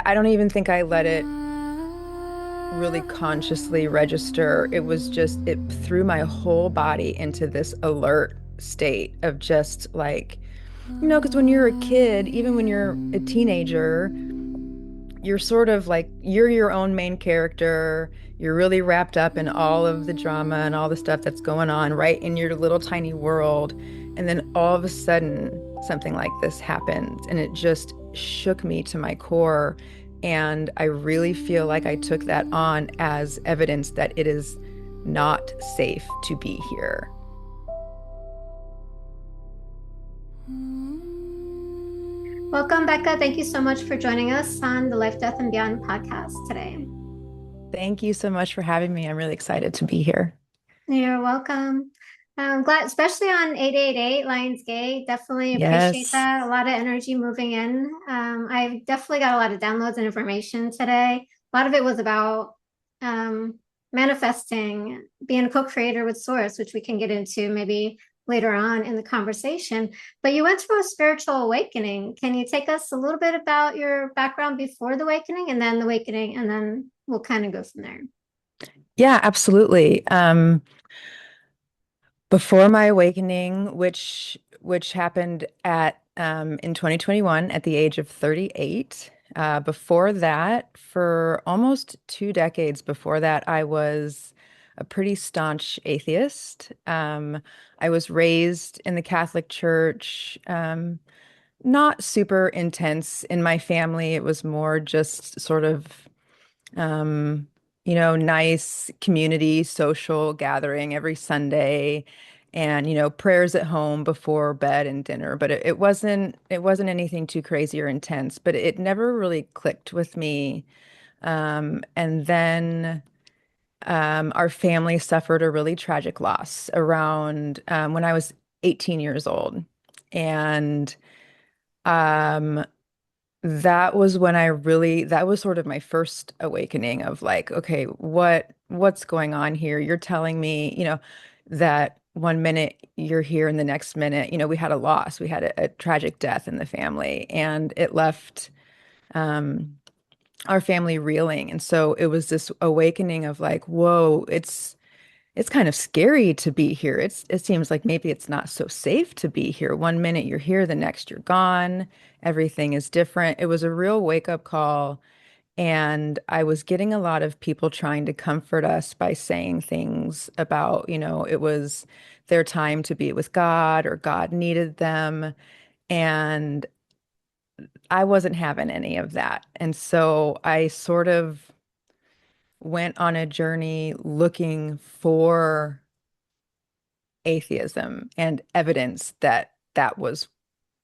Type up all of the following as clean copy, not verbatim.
I don't even think I let it really consciously register. It was just, it threw my whole body into this alert state of just like, because when you're a kid, even when you're a teenager, you're sort of like, you're your own main character. You're really wrapped up in all of the drama and all the stuff that's going on right in your little tiny world. And then all of a sudden, something like this happens, and it just shook me to my core. And I really feel like I took that on as evidence that it is not safe to be here. Welcome, Becca. Thank you so much for joining us on the Life, Death, and Beyond podcast today. Thank you so much for having me. I'm really excited to be here. You're welcome. I'm glad, especially on 888 Lions Gate. Definitely appreciate Yes. that. A lot of energy moving in. I've definitely got a lot of downloads and information today. A lot of it was about manifesting, being a co-creator with Source, which we can get into maybe later on in the conversation. But you went through a spiritual awakening. Can you take us a little bit about your background before the awakening and then the awakening, and then we'll kind of go from there. Yeah, absolutely. Before my awakening, which happened at in 2021 at the age of 38. Before that, for almost 2 decades before that, I was a pretty staunch atheist. I was raised in the Catholic Church, not super intense in my family. It was more just sort of um, nice community social gathering every Sunday and, prayers at home before bed and dinner. But it wasn't anything too crazy or intense, but it never really clicked with me. And then our family suffered a really tragic loss around when I was 18 years old. And um, that was sort of my first awakening of like, okay, what's going on here? You're telling me, that one minute you're here and the next minute, we had a loss. We had a tragic death in the family, and it left um our family reeling. And so it was this awakening of like, whoa, it's kind of scary to be here. It seems like maybe it's not so safe to be here. One minute you're here, the next you're gone. Everything is different. It was a real wake-up call, and I was getting a lot of people trying to comfort us by saying things about, it was their time to be with God or God needed them. And I wasn't having any of that. And so I sort of went on a journey looking for atheism and evidence that that was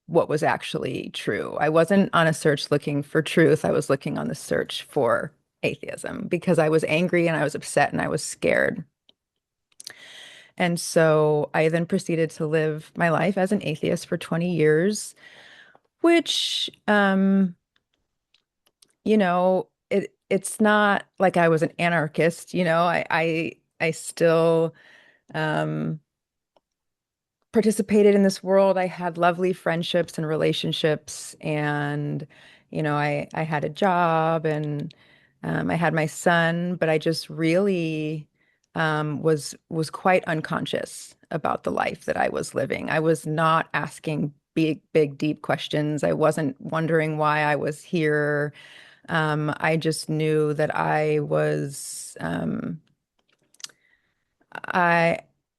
what was actually true. I wasn't on a search looking for truth. I was looking on the search for atheism because I was angry and I was upset and I was scared. And so I then proceeded to live my life as an atheist for 20 years, which, it's not like I was an anarchist, I still, um, participated in this world. I had lovely friendships and relationships, and I had a job, and I had my son, but I just really was quite unconscious about the life that I was living. I was not asking big, deep questions. I wasn't wondering why I was here. I just knew that I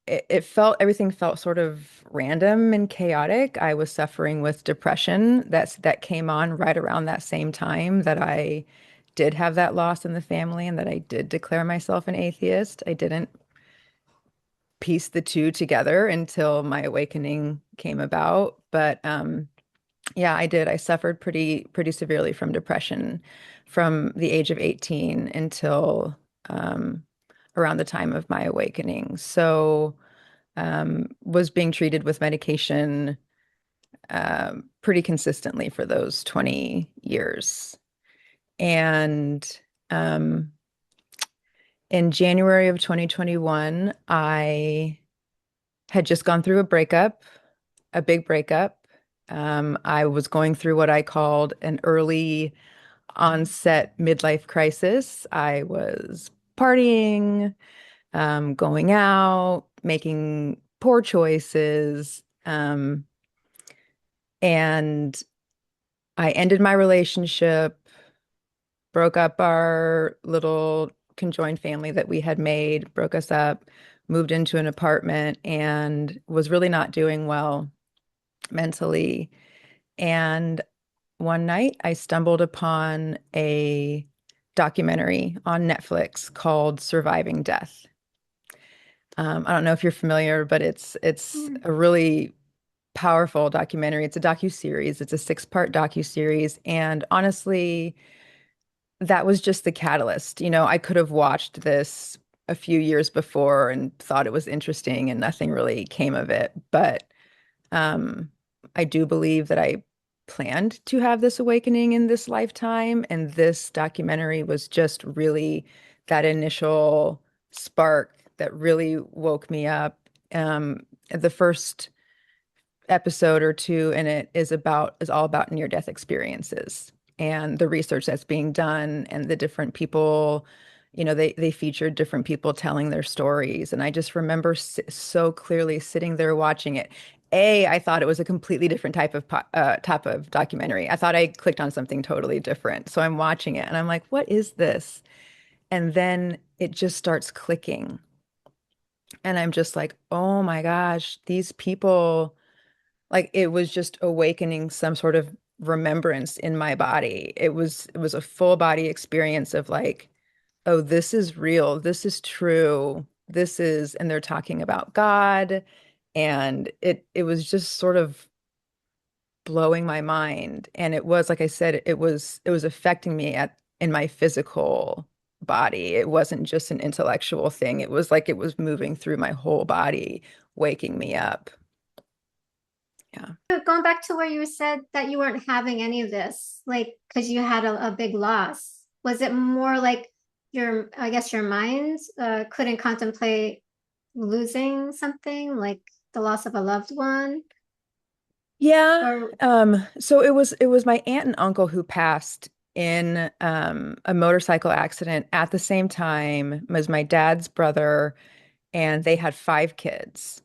it felt everything felt sort of random and chaotic. I was suffering with depression that came on right around that same time that I did have that loss in the family and that I did declare myself an atheist. I didn't piece the two together until my awakening came about. But yeah, I did. I suffered pretty severely from depression from the age of 18 until around the time of my awakening. So was being treated with medication pretty consistently for those 20 years. And um, in January of 2021, I had just gone through a breakup, a big breakup. I was going through what I called an early onset midlife crisis. I was partying, going out, making poor choices, and I ended my relationship, broke up our little conjoined family that we had made, broke us up, moved into an apartment, and was really not doing well mentally. And one night I stumbled upon a documentary on Netflix called Surviving Death. I don't know if you're familiar, but it's Mm. a really powerful documentary. It's a docu-series. It's a six-part docu-series. And honestly, that was just the catalyst. I could have watched this a few years before and thought it was interesting and nothing really came of it. But um, I do believe that I planned to have this awakening in this lifetime, and this documentary was just really that initial spark that really woke me up. The first episode or two in it is all about near-death experiences and the research that's being done and the different people. They featured different people telling their stories, and I just remember so clearly sitting there watching it. I thought it was a completely different type of documentary. I thought I clicked on something totally different. So I'm watching it and I'm like, what is this? And then it just starts clicking. And I'm just like, oh my gosh, these people, like it was just awakening some sort of remembrance in my body. It was a full body experience of like, oh, this is real. This is true. And they're talking about God. And it was just sort of blowing my mind. And it was, like I said, it was affecting me in my physical body. It wasn't just an intellectual thing. It was like it was moving through my whole body, waking me up. Yeah. Going back to where you said that you weren't having any of this, like, because you had a big loss, was it more like I guess your mind couldn't contemplate losing something, like the loss of a loved one? Yeah. Or, So it was my aunt and uncle who passed in a motorcycle accident at the same time as my dad's brother, and they had five kids.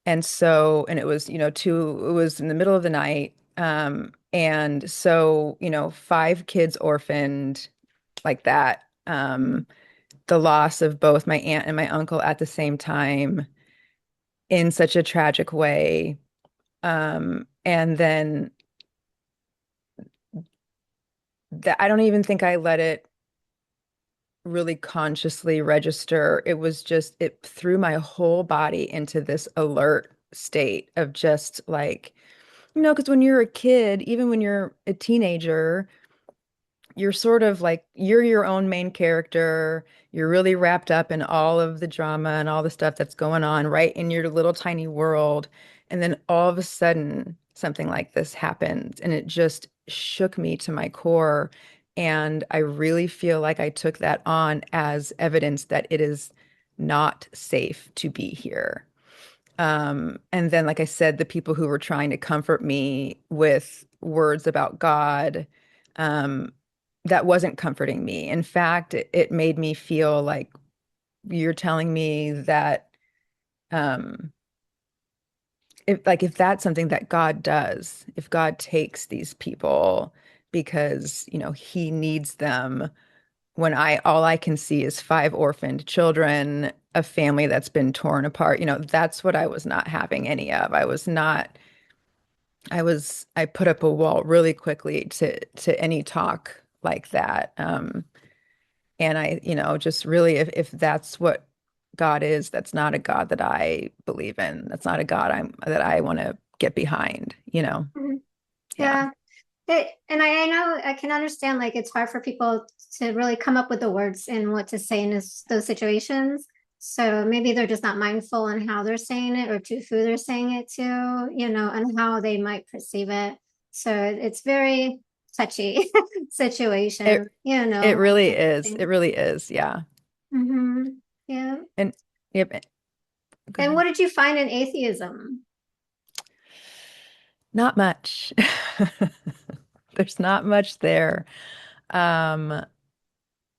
And it was, it was in the middle of the night. And so, five kids orphaned like that. The loss of both my aunt and my uncle at the same time in such a tragic way. And then that I don't even think I let it really consciously register. It was just, it threw my whole body into this alert state of just like, because when you're a kid, even when you're a teenager, you're sort of like you're your own main character. You're really wrapped up in all of the drama and all the stuff that's going on right in your little tiny world. And then all of a sudden, something like this happens, and it just shook me to my core. And I really feel like I took that on as evidence that it is not safe to be here. And then, like I said, the people who were trying to comfort me with words about God, um, that wasn't comforting me. In fact, it made me feel like you're telling me that, um, if that's something that God does, if God takes these people because, he needs them, when all I can see is five orphaned children, a family that's been torn apart. That's what I was not having any of. I put up a wall really quickly to any talk like that. And just really, if that's what God is, that's not a God that I believe in. That's not a God that I want to get behind. Mhm. Yeah. Yeah. And I know I can understand like it's hard for people to really come up with the words and what to say in those situations. So maybe they're just not mindful in how they're saying it or to who they're saying it to, and how they might perceive it. So it's very touchy situation, It it really kind of is. It thing. really is. Yeah. Yeah. And yep. Go And what ahead. did you find in atheism? Not much. There's not much there. Um,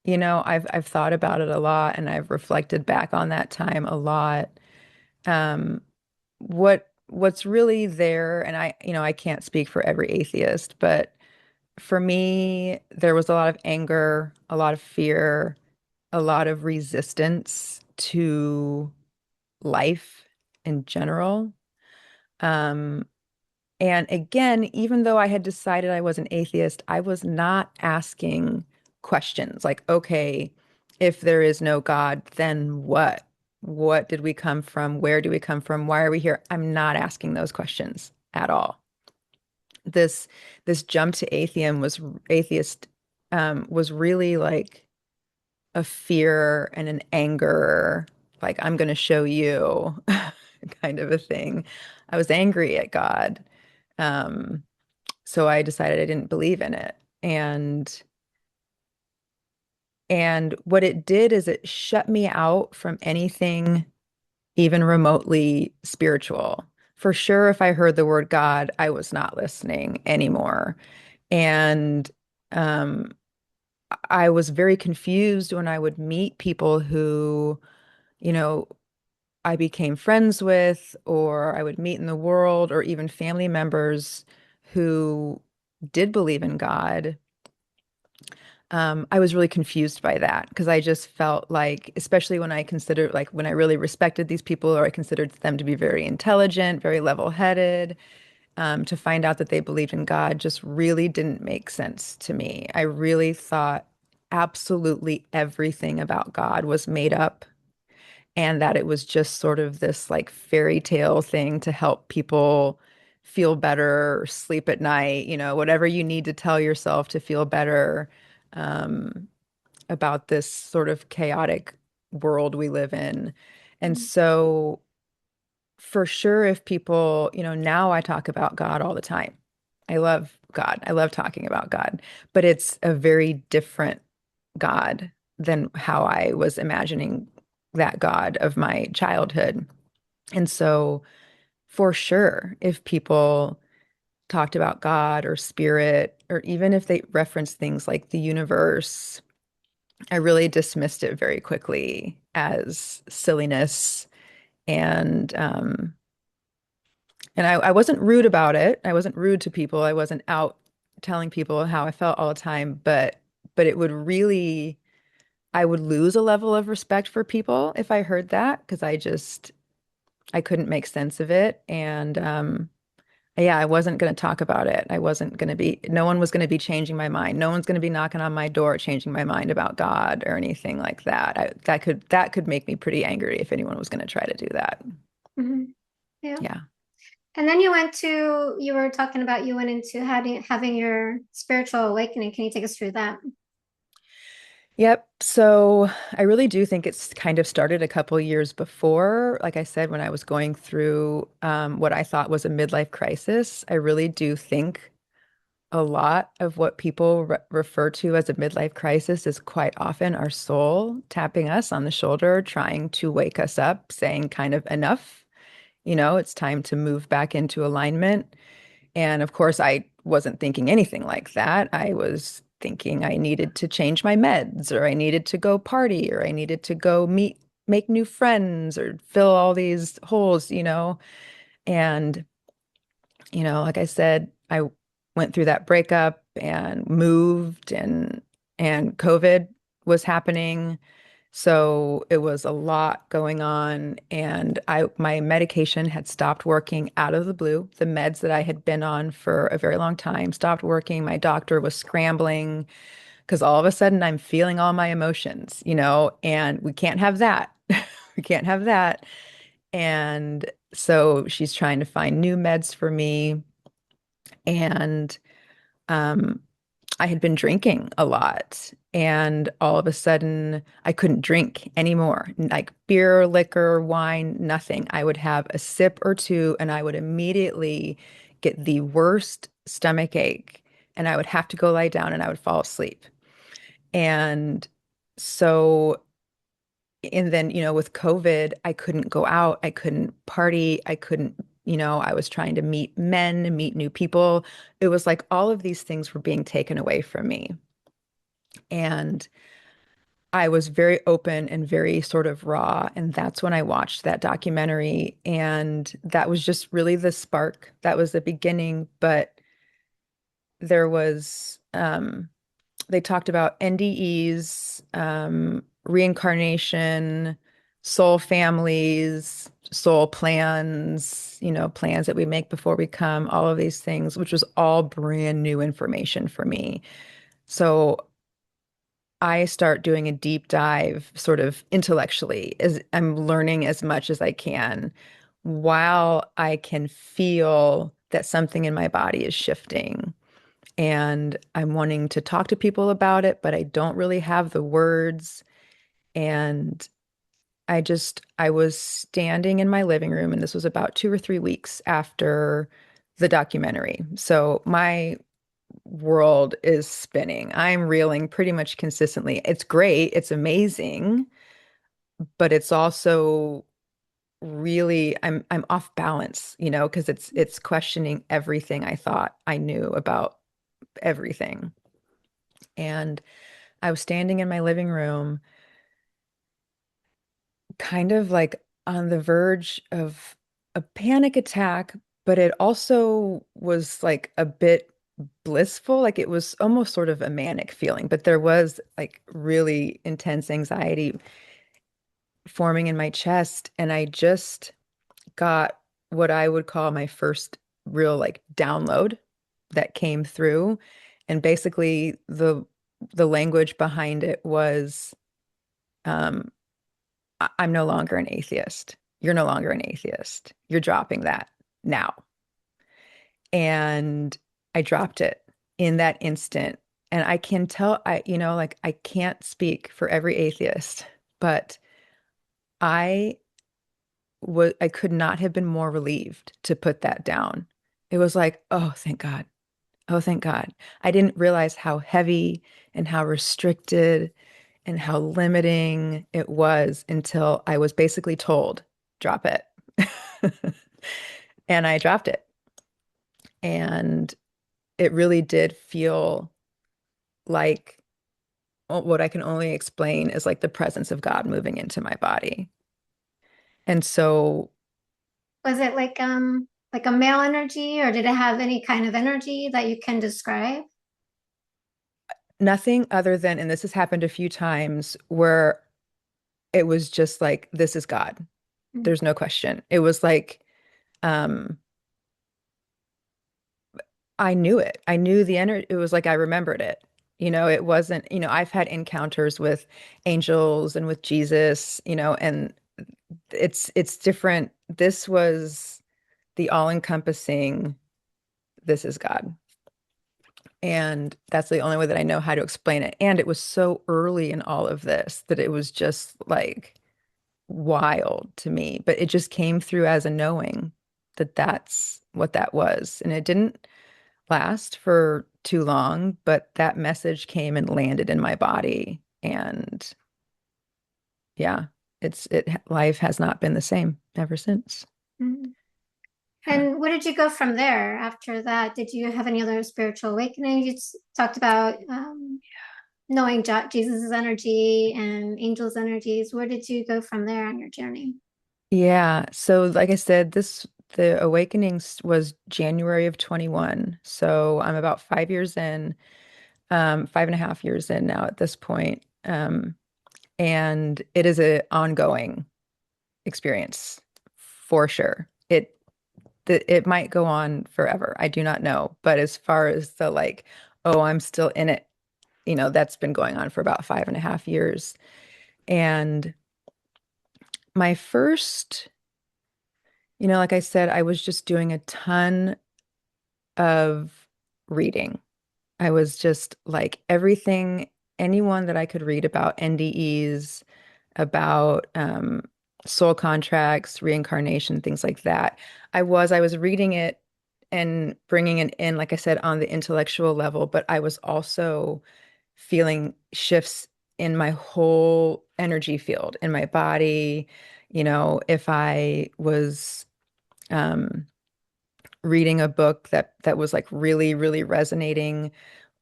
I've thought about it a lot and I've reflected back on that time a lot. Um, what's really there, and I can't speak for every atheist, but for me, there was a lot of anger, a lot of fear, a lot of resistance to life in general. Um, and again, even though I had decided I was an atheist, I was not asking questions like, okay, if there is no God, then what? What did we come from? Where do we come from? Why are we here? I'm not asking those questions at all. This this jump to atheist was really like a fear and an anger, like I'm going to show you kind of a thing. I was angry at God. Um, so I decided I didn't believe in it. And what it did is it shut me out from anything even remotely spiritual. For sure, if I heard the word God, I was not listening anymore. And um, I was very confused when I would meet people who, you know, I became friends with, or I would meet in the world, or even family members who did believe in God. I was really confused by that because I just felt like, especially when I considered, like, when I really respected these people or I considered them to be very intelligent, very level-headed, to find out that they believed in God just really didn't make sense to me. I really thought absolutely everything about God was made up and that it was just sort of this like fairy tale thing to help people feel better or sleep at night, whatever you need to tell yourself to feel better um, about this sort of chaotic world we live in. And Mhm. so, for sure, if people, now I talk about God all the time. I love God. I love talking about God, but it's a very different God than how I was imagining that God of my childhood. And so, for sure, if people talked about God or spirit, or even if they referenced things like the universe, I really dismissed it very quickly as silliness. And I wasn't rude about it. I wasn't rude to people. I wasn't out telling people how I felt all the time, but it would really I would lose a level of respect for people if I heard that because I couldn't make sense of it. And yeah, I wasn't going to talk about it. No one was going to be changing my mind. No one's going to be knocking on my door changing my mind about God or anything like that. That could make me pretty angry if anyone was going to try to do that. Mhm. Yeah. Yeah. And then you were talking about you went into having your spiritual awakening. Can you take us through that? Yep. So I really do think it's kind of started a couple years before. Like I said, when I was going through what I thought was a midlife crisis, I really do think a lot of what people refer to as a midlife crisis is quite often our soul tapping us on the shoulder, trying to wake us up, saying kind of enough. It's time to move back into alignment. And of course, I wasn't thinking anything like that. I was thinking I needed to change my meds, or I needed to go party, or I needed to go make new friends, or fill all these holes. And, like I said, I went through that breakup and moved, and COVID was happening. So it was a lot going on, and my medication had stopped working out of the blue. The meds that I had been on for a very long time stopped working. My doctor was scrambling because all of a sudden I'm feeling all my emotions, and we can't have that. We can't have that. And so she's trying to find new meds for me. And um, I had been drinking a lot, and all of a sudden I couldn't drink anymore. Like beer, liquor, wine, nothing. I would have a sip or two, and I would immediately get the worst stomach ache, and I would have to go lie down and I would fall asleep. And so, and then, with COVID, I couldn't go out, I couldn't party, I was trying to meet men, meet new people. It was like all of these things were being taken away from me. And I was very open and very sort of raw. And that's when I watched that documentary. And that was just really the spark. That was the beginning. But there was, they talked about NDEs, reincarnation, soul families, soul plans, plans that we make before we come, all of these things, which was all brand new information for me. So I start doing a deep dive sort of intellectually as I'm learning as much as I can while I can feel that something in my body is shifting. And I'm wanting to talk to people about it, but I don't really have the words. And I was standing in my living room, and this was about 2 or 3 weeks after the documentary. So my world is spinning. I'm reeling pretty much consistently. It's great, it's amazing, but it's also really I'm off balance, because it's questioning everything I thought I knew about everything. And I was standing in my living room, kind of like on the verge of a panic attack, but it also was like a bit blissful. Like it was almost sort of a manic feeling, but there was like really intense anxiety forming in my chest. And I just got what I would call my first real like download that came through. And basically the language behind it was, um, I'm no longer an atheist. You're no longer an atheist. You're dropping that now. And I dropped it in that instant. And I can tell, like I can't speak for every atheist, but I I could not have been more relieved to put that down. It was like, oh, thank God. Oh, thank God. I didn't realize how heavy and how restricted and how limiting it was until I was basically told, drop it. And I dropped it. And it really did feel like what I can only explain is like the presence of God moving into my body. And so Was it like a male energy, or did it have any kind of energy that you can describe? nothing other than, and this has happened a few times where it was just like, this is God. Mm. There's no question. It was like, um, I knew it. I knew the energy. It was like I remembered it. It wasn't, I've had encounters with angels and with Jesus, and it's different. This was the all-encompassing, this is God. And that's the only way that I know how to explain it. And it was so early in all of this that it was just like wild to me. But it just came through as a knowing that that's what that was. And it didn't last for too long, but that message came and landed in my body. And yeah, life has not been the same ever since. Mm. Yeah. And where did you go from there after that? Did you have any other spiritual awakening? You talked about knowing Jesus's energy and angels' energies. Where did you go from there on your journey? Yeah. So like I said, the awakenings was January of 21. So I'm about 5 years in, 5.5 years in now at this point. And it is an ongoing experience for sure. It might go on forever. I do not know. But as far as the like, oh, I'm still in it, that's been going on for about 5.5 years. And my first, like I said, I was just doing a ton of reading. I was just like everything, anyone that I could read about NDEs, about soul contracts, reincarnation, things like that. I was reading it and bringing it in, like I said, on the intellectual level, but I was also feeling shifts in my whole energy field, in my body. If I was um, reading a book that was like really, really resonating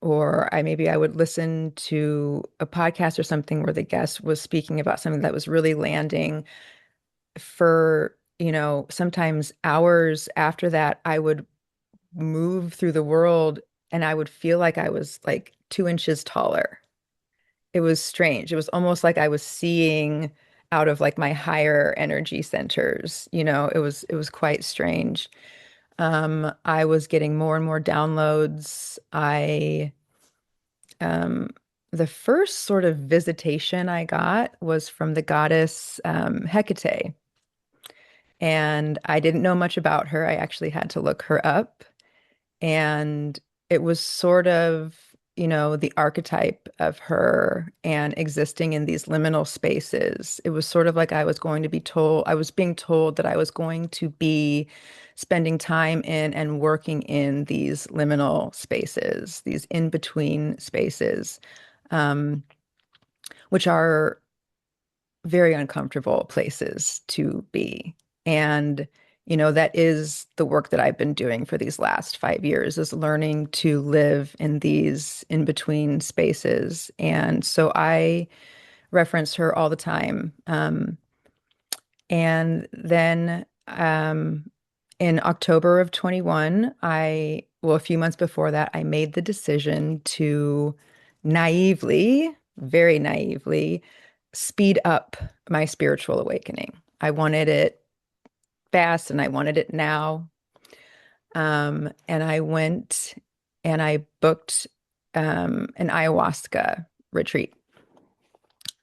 or I would listen to a podcast or something where the guest was speaking about something that was really landing for, sometimes hours after that, I would move through the world and I would feel like I was like 2 inches taller. It was strange. It was almost like I was seeing out of like my higher energy centers. It was quite strange. I was getting more and more downloads. Um, the first sort of visitation I got was from the goddess Hecate. And I didn't know much about her. I actually had to look her up. And it was sort of, the archetype of her and existing in these liminal spaces. It was sort of like I was being told that I was going to be spending time in and working in these liminal spaces, these in-between spaces, um, which are very uncomfortable places to be. And, that is the work that I've been doing for these last 5 years is learning to live in these in between spaces. And so I reference her all the time. And then in October of 21, a few months before that, I made the decision to naively, very naively, speed up my spiritual awakening. I wanted it fast and I wanted it now. And I went and I booked an ayahuasca retreat.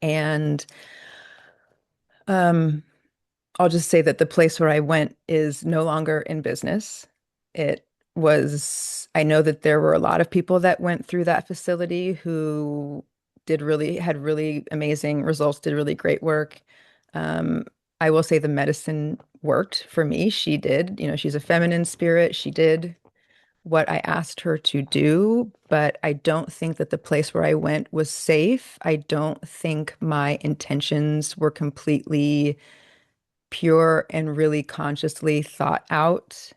And um, I'll just say that the place where I went is no longer in business. I know that there were a lot of people that went through that facility who had really amazing results, did really great work. Um, I will say the medicine worked for me. She did, she's a feminine spirit. She did what I asked her to do, but I don't think that the place where I went was safe. I don't think my intentions were completely pure and really consciously thought out.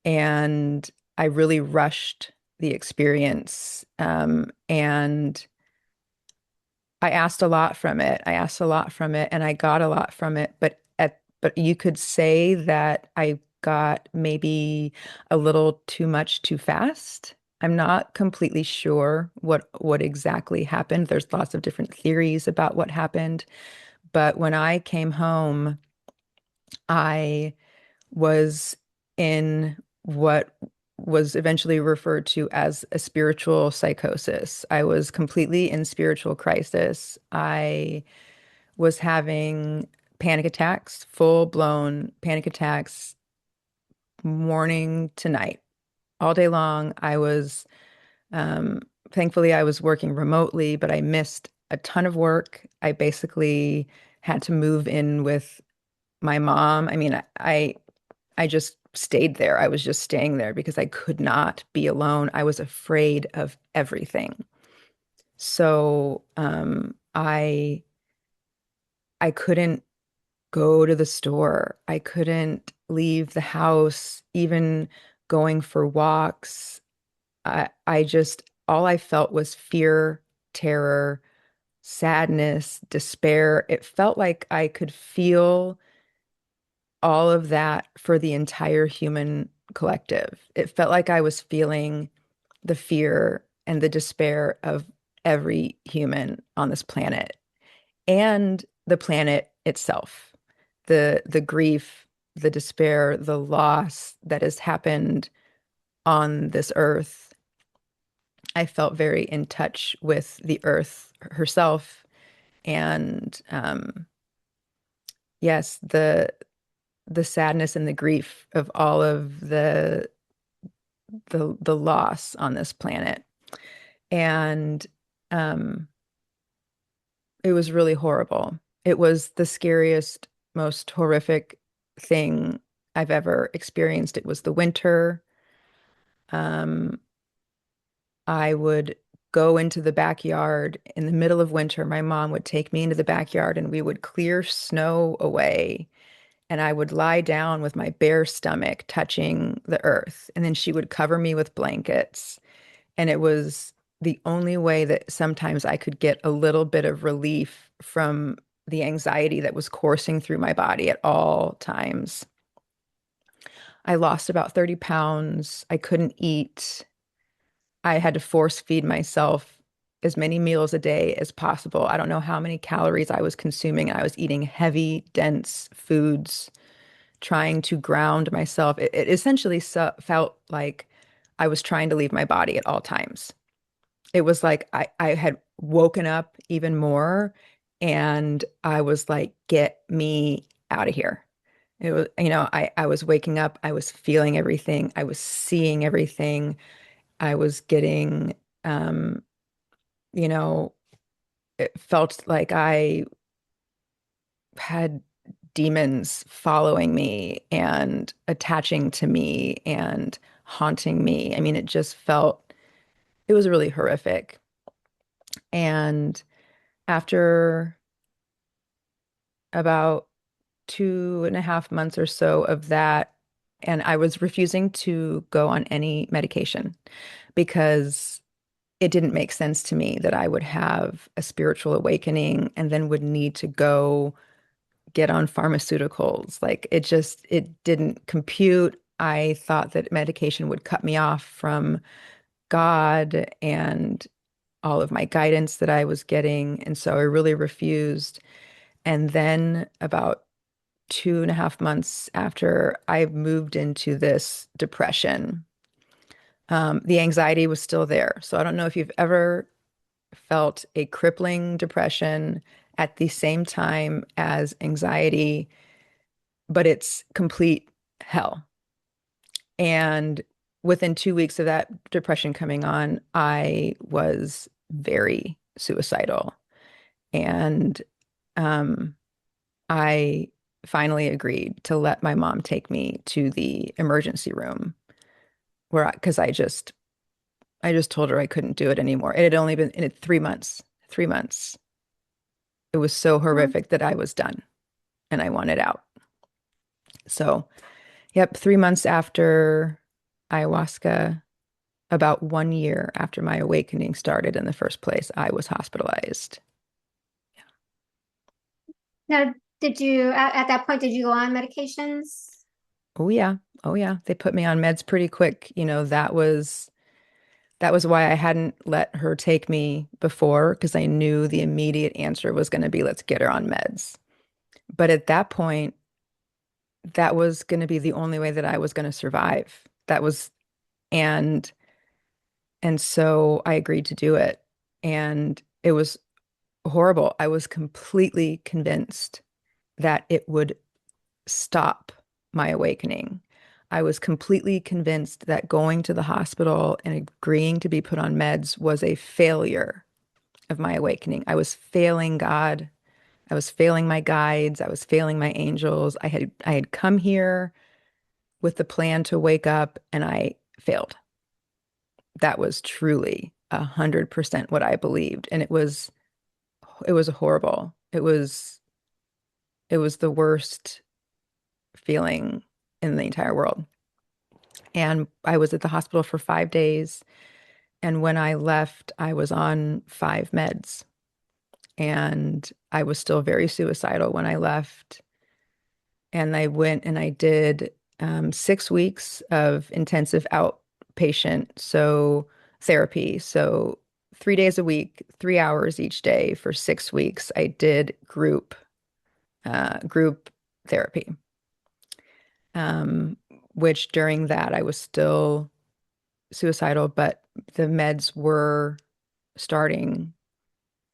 And I really rushed the experience. And I asked a lot from it. I asked a lot from it and I got a lot from it. But you could say that I got maybe a little too much too fast. I'm not completely sure what exactly happened. There's lots of different theories about what happened. But when I came home, I was in what was eventually referred to as a spiritual psychosis. I was completely in spiritual crisis. I was having panic attacks, full-blown panic attacks, morning to night, all day long. Um, Thankfully, I was working remotely, but I missed a ton of work. I basically had to move in with my mom. I mean, I just stayed there. I was just staying there because I could not be alone. I was afraid of everything. So I couldn't go to the store. I couldn't leave the house, even going for walks. I just all I felt was fear, terror, sadness, despair. It felt like I could feel all of that for the entire human collective. It felt like I was feeling the fear and the despair of every human on this planet and the planet itself. The grief, the despair, the loss that has happened on this earth. I felt very in touch with the earth herself. And yes, the sadness and the grief of all of the loss on this planet. And um, it was really horrible. It was the scariest, most horrific thing I've ever experienced. It was the winter. Um, I would go into the backyard in the middle of winter. My mom would take me into the backyard and we would clear snow away. And I would lie down with my bare stomach touching the earth. And then she would cover me with blankets. And it was the only way that sometimes I could get a little bit of relief from the anxiety that was coursing through my body at all times. I lost about 30 pounds. I couldn't eat. I had to force feed myself as many meals a day as possible. I don't know how many calories I was consuming. I was eating heavy, dense foods, trying to ground myself. It essentially felt like I was trying to leave my body at all times. It was like I had woken up even more and I was like, get me out of here. It was, I was waking up, I was feeling everything, I was seeing everything, I was getting, um, you know, it felt like I had demons following me and attaching to me and haunting me. I mean, it was really horrific. And after about 2.5 months or so of that, and I was refusing to go on any medication because it didn't make sense to me that I would have a spiritual awakening and then would need to go get on pharmaceuticals. Like it didn't compute. I thought that medication would cut me off from God and all of my guidance that I was getting. And so I really refused. And then about 2.5 months after, I moved into this depression. The anxiety was still there. So I don't know if you've ever felt a crippling depression at the same time as anxiety, but it's complete hell. And within 2 weeks of that depression coming on, I was very suicidal. And um, I finally agreed to let my mom take me to the emergency room because I just told her I couldn't do it anymore. It had only been in 3 months, 3 months. It was so Mm. horrific that I was done and I wanted out. So, yep, 3 months after ayahuasca, about 1 year after my awakening started in the first place, I was hospitalized. Now, did you at that point did you go on medications? Oh yeah. Oh yeah. They put me on meds pretty quick. That was why I hadn't let her take me before because I knew the immediate answer was going to be let's get her on meds. But at that point, that was going to be the only way that I was going to survive. And and so I agreed to do it. And it was horrible. I was completely convinced that it would stop my awakening. I was completely convinced that going to the hospital and agreeing to be put on meds was a failure of my awakening. I was failing God. I was failing my guides. I was failing my angels. I had come here with the plan to wake up and I failed. That was truly 100% what I believed. And it was horrible. It was the worst feeling in the entire world. And I was at the hospital for 5 days. And when I left, I was on 5 meds. And I was still very suicidal when I left. And I went and I did 6 weeks of intensive outpatient, so therapy. So 3 days a week, 3 hours each day for 6 weeks. I did group therapy, um, which during that I was still suicidal, but the meds were starting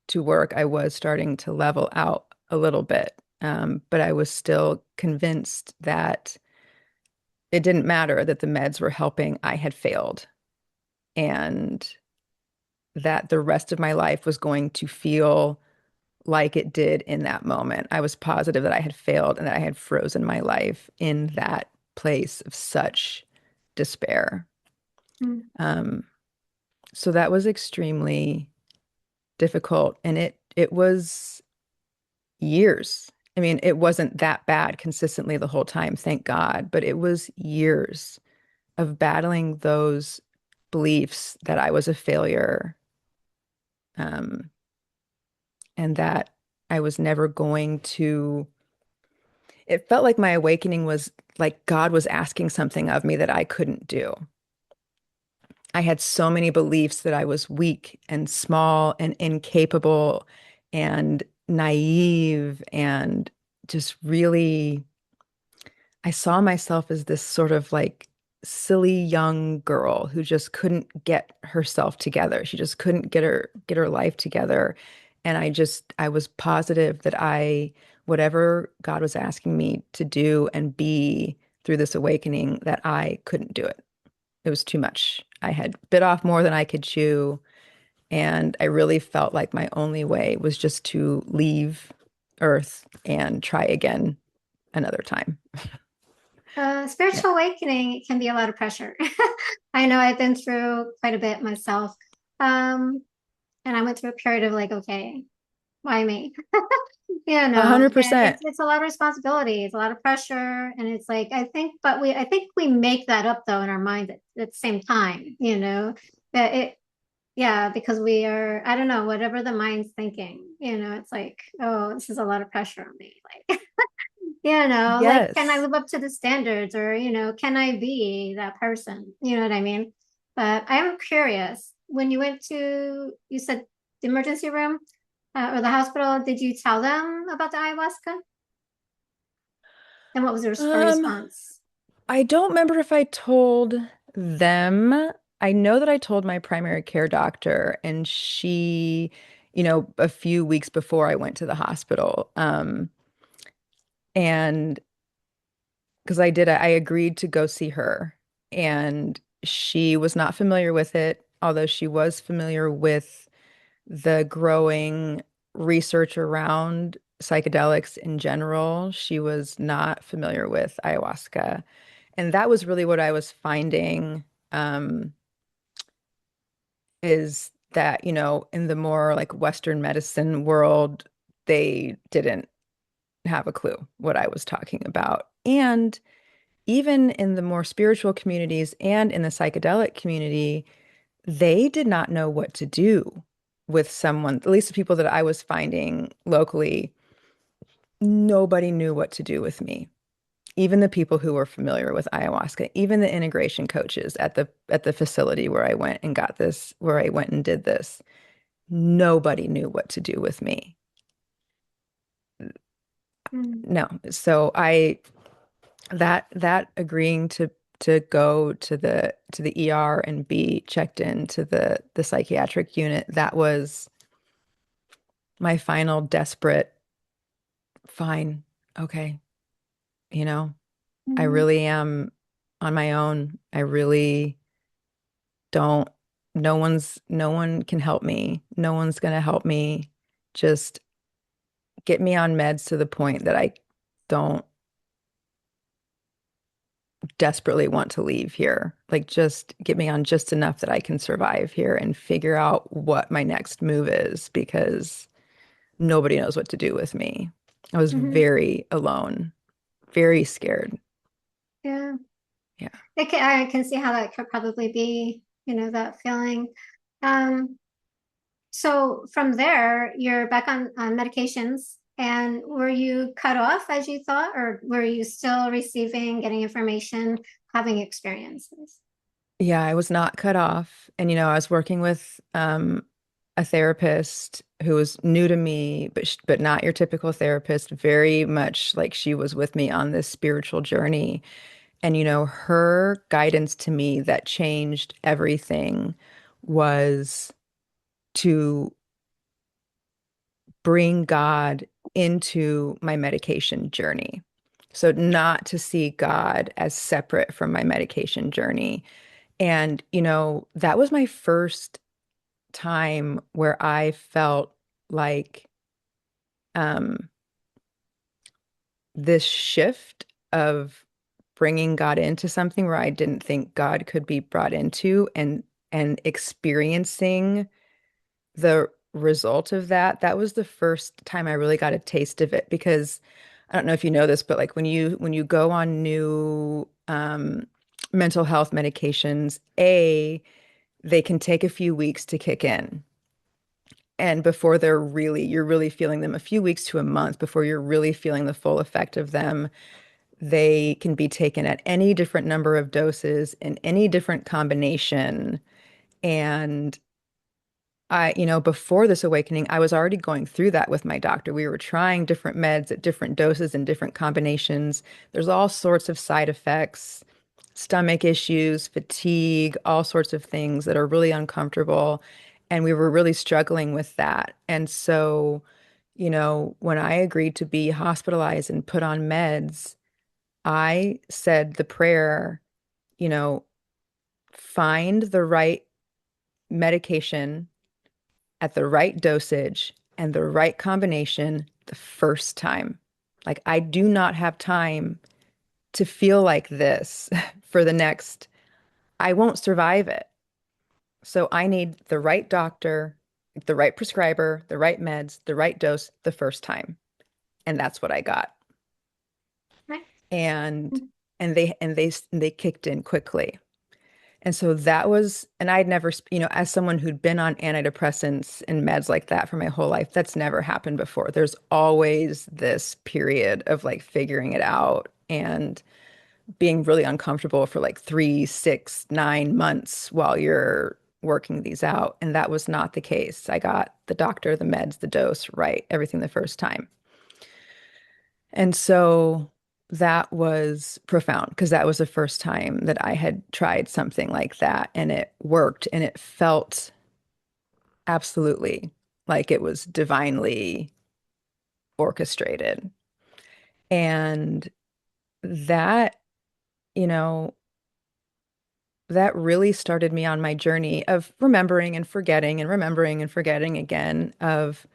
to work. I was starting to level out a little bit, but I was still convinced that it didn't matter that the meds were helping. I had failed, and that the rest of my life was going to feel like it did in that moment. I was positive that I had failed and that I had frozen my life in that place of such despair. Mm. Um, so that was extremely difficult, and it was years. I mean, it wasn't that bad consistently the whole time, thank God, but it was years of battling those beliefs that I was a failure, um, and that I was never going to. It felt like my awakening was like God was asking something of me that I couldn't do. I had so many beliefs that I was weak and small and incapable and naive and just really, I saw myself as this sort of like silly young girl who just couldn't get herself together. She just couldn't get her life together. And I was positive that whatever God was asking me to do and be through this awakening, that I couldn't do it. It was too much. I had bit off more than I could chew, and I really felt like my only way was just to leave Earth and try again another time. Yeah. Spiritual awakening, it can be a lot of pressure. I know I've been through quite a bit myself. Um, and I went through a period of like, okay, why me? A hundred percent. It's a lot of responsibility, it's a lot of pressure, and it's like I think we make that up though in our mind at the same time, that it yeah, because we are, I don't know, whatever the mind's thinking, it's like, oh, this is a lot of pressure on me. Like, like, can I Yes. live up to the standards or, can I be that person? You know what I mean? But I am curious, when you went to, you said the emergency room or the hospital, did you tell them about the ayahuasca? And what was their Um, response? I don't remember if I told them. I know that I told my primary care doctor, and she, a few weeks before I went to the hospital, and because I agreed to go see her, and she was not familiar with it, although she was familiar with the growing research around psychedelics in general. She was not familiar with ayahuasca. And that was really what I was finding, is that, in the more like Western medicine world, they didn't have a clue what I was talking about. And even in the more spiritual communities and in the psychedelic community, they did not know what to do with someone, at least the people that I was finding locally, nobody knew what to do with me. Even the people who were familiar with ayahuasca, even the integration coaches at the facility where I went and got this, where I went and did this, nobody knew what to do with me. Mm, No. So that agreeing to go to the ER and be checked into the psychiatric unit, that was my final desperate, fine, okay, you know, I mhm, really am on my own. I really don't, no one can help me. No one's gonna help me. Just get me on meds to the point that I don't desperately want to leave here. Like, just get me on just enough that I can survive here and figure out what my next move is, because nobody knows what to do with me. I was mhm. very alone, very scared. Yeah. Yeah. I can see how that could probably be, that feeling. Um, so from there, you're back on medications. And were you cut off as you thought, or were you still receiving, getting information, having experiences? Yeah, I was not cut off. And, I was working with a therapist who was new to me, but not your typical therapist, very much like she was with me on this spiritual journey. And, her guidance to me that changed everything was to bring God into my medication journey. So, not to see God as separate from my medication journey. And, that was my first time where I felt like um, this shift of bringing God into something where I didn't think God could be brought into, and experiencing the result of that. That was the first time I really got a taste of it, because I don't know if you know this, but like when you go on new mental health medications, they can take a few weeks to kick in. And before you're really feeling them, a few weeks to a month before you're really feeling the full effect of them. They can be taken at any different number of doses in any different combination. And before this awakening, I was already going through that with my doctor. We were trying different meds at different doses and different combinations. There's all sorts of side effects, stomach issues, fatigue, all sorts of things that are really uncomfortable. And we were really struggling with that. And so, when I agreed to be hospitalized and put on meds, I said the prayer, you know, find the right medication at the right dosage and the right combination the first time. Like, I do not have time to feel like this for the next, I won't survive it. So I need the right doctor, the right prescriber, the right meds, the right dose the first time. And that's what I got. Right. And and they kicked in quickly. And so that was, and I'd never, as someone who'd been on antidepressants and meds like that for my whole life, that's never happened before. There's always this period of like figuring it out and being really uncomfortable for like 3, 6, 9 months while you're working these out. And that was not the case. I got the doctor, the meds, the dose, right, everything the first time. And so that was profound because that was the first time that I had tried something like that and it worked and it felt absolutely like it was divinely orchestrated. And that, you know, that really started me on my journey of remembering and forgetting and remembering and forgetting again of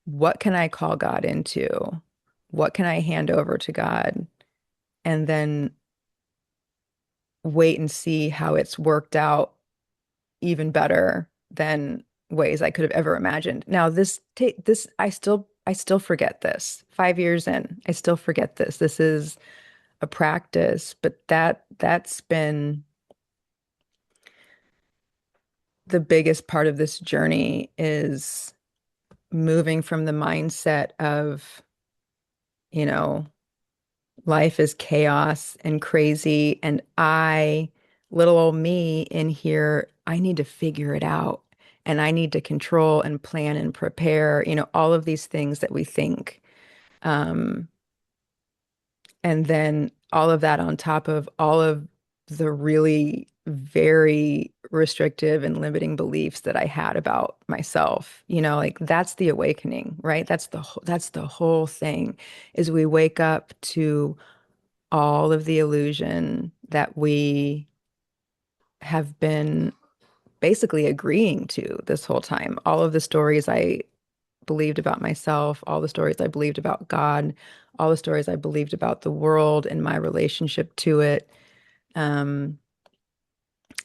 what can I call God into? What can I hand over to God? And then wait and see how it's worked out even better than ways I could have ever imagined. Now this I still forget this. 5 years in, I still forget this. This is a practice, but that's been the biggest part of this journey is moving from the mindset of, you know, life is chaos and crazy, and little old me in here, I need to figure it out. And I need to control and plan and prepare, all of these things that we think. Um, and then all of that on top of all of the really very restrictive and limiting beliefs that I had about myself. Like that's the awakening, right? That's the whole thing is we wake up to all of the illusion that we have been basically agreeing to this whole time. All of the stories I believed about myself, all the stories I believed about God, all the stories I believed about the world and my relationship to it, um,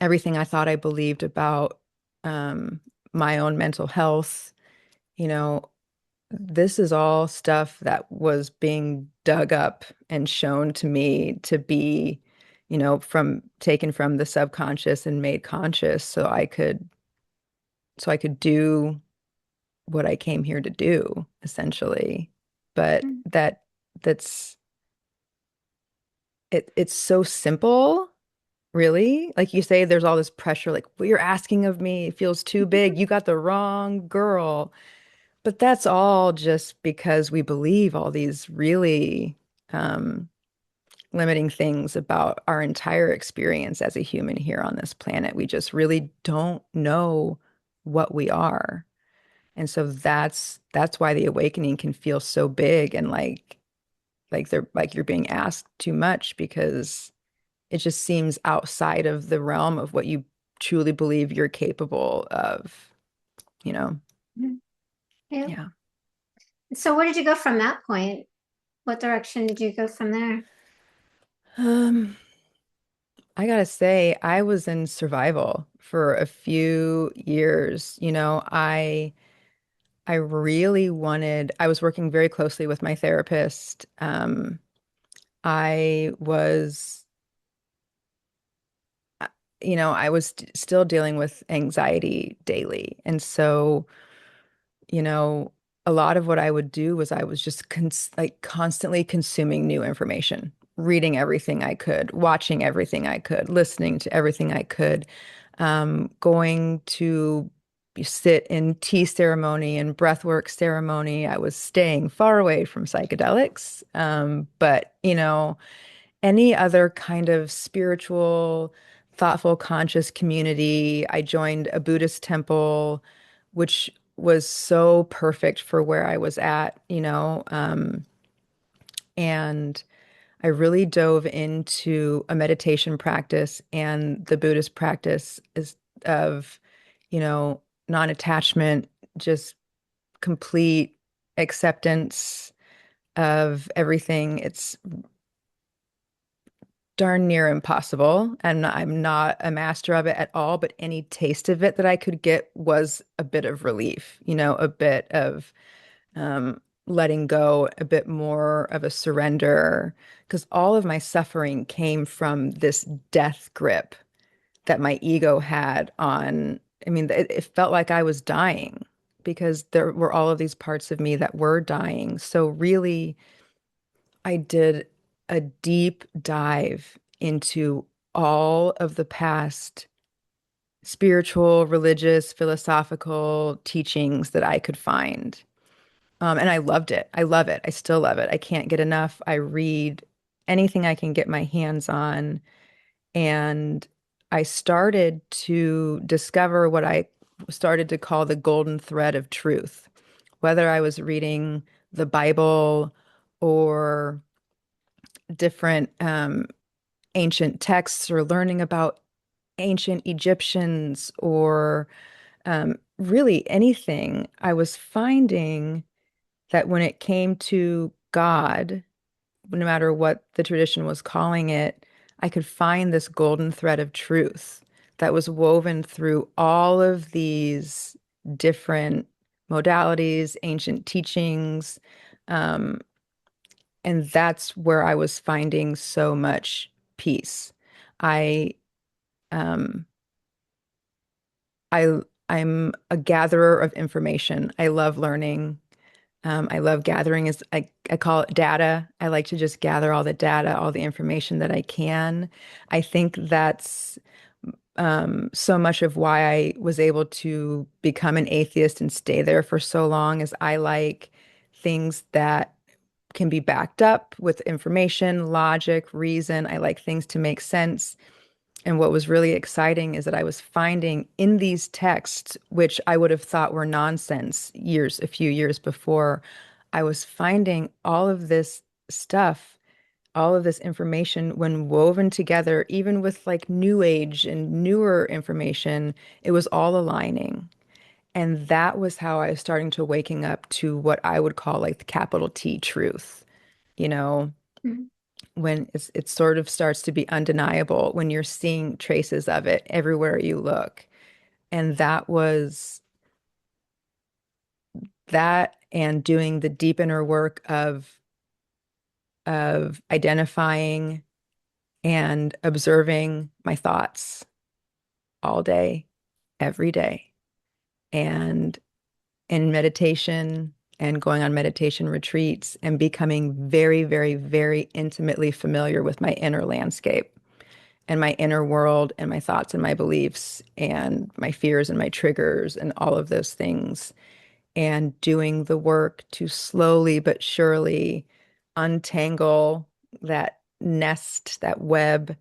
everything I thought I believed about um, my own mental health, you know, this is all stuff that was being dug up and shown to me to be, from taken from the subconscious and made conscious so I could do what I came here to do, essentially. But that's it's so simple, really. Like you say, there's all this pressure, like what you're asking of me feels too big. You got the wrong girl. But that's all just because we believe all these really um, limiting things about our entire experience as a human here on this planet. We just really don't know what we are. And so that's why the awakening can feel so big and like you're being asked too much because it just seems outside of the realm of what you truly believe you're capable of, you know? Yeah. Yeah. So where did you go from that point? What direction did you go from there? Um, I gotta say, I was in survival for a few years. I was working very closely with my therapist. I was I was still dealing with anxiety daily. And so, you know, a lot of what I would do was I was just like constantly consuming new information, reading everything I could, watching everything I could, listening to everything I could, going to sit in tea ceremony and breathwork ceremony. I was staying far away from psychedelics. But, any other kind of spiritual, thoughtful, conscious community. I joined a Buddhist temple, which was so perfect for where I was at. And I really dove into a meditation practice and the Buddhist practice is of, non-attachment, just complete acceptance of everything. It's darn near impossible, and I'm not a master of it at all, but any taste of it that I could get was a bit of relief, a bit of letting go, a bit more of a surrender, because all of my suffering came from this death grip that my ego had on. I mean, it felt like I was dying because there were all of these parts of me that were dying. So really, I did a deep dive into all of the past spiritual, religious, philosophical teachings that I could find. And I loved it. I love it. I still love it. I can't get enough. I read anything I can get my hands on. And I started to discover what I started to call the golden thread of truth. Whether I was reading the Bible or different ancient texts or learning about ancient Egyptians or really anything, I was finding that when it came to God, no matter what the tradition was calling it, I could find this golden thread of truth that was woven through all of these different modalities, ancient teachings. Um, and that's where I was finding so much peace. I um I I'm a gatherer of information. I love learning. I love gathering is I call it data. I like to just gather all the data, all the information that I can. I think that's so much of why I was able to become an atheist and stay there for so long is I like things that can be backed up with information, logic, reason. I like things to make sense. And what was really exciting is that I was finding in these texts, which I would have thought were nonsense a few years before, I was finding all of this stuff, all of this information when woven together, even with like new age and newer information, it was all aligning. And that was how I was starting to waking up to what I would call like the capital T truth, you know, Mhm. when it sort of starts to be undeniable, when you're seeing traces of it everywhere you look. And that was that and doing the deep inner work of identifying and observing my thoughts all day, every day. And in meditation and going on meditation retreats and becoming very, very, very intimately familiar with my inner landscape and my inner world and my thoughts and my beliefs and my fears and my triggers and all of those things. And doing the work to slowly but surely untangle that nest, that web,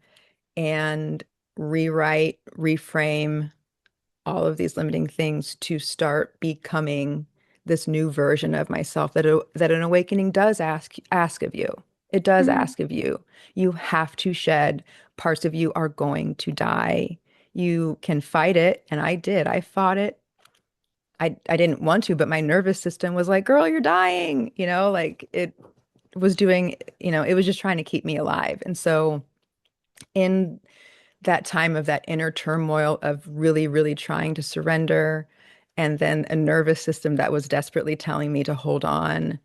and rewrite, reframe all of these limiting things to start becoming this new version of myself that an awakening does ask of you. It does Mhm. ask of you. You have to shed. Parts of you are going to die. You can fight it, and I did. I fought it. I didn't want to, but my nervous system was like, "Girl, you're dying." Like it was doing, it was just trying to keep me alive. And so in that time of that inner turmoil of really, really trying to surrender, and then a nervous system that was desperately telling me to hold on,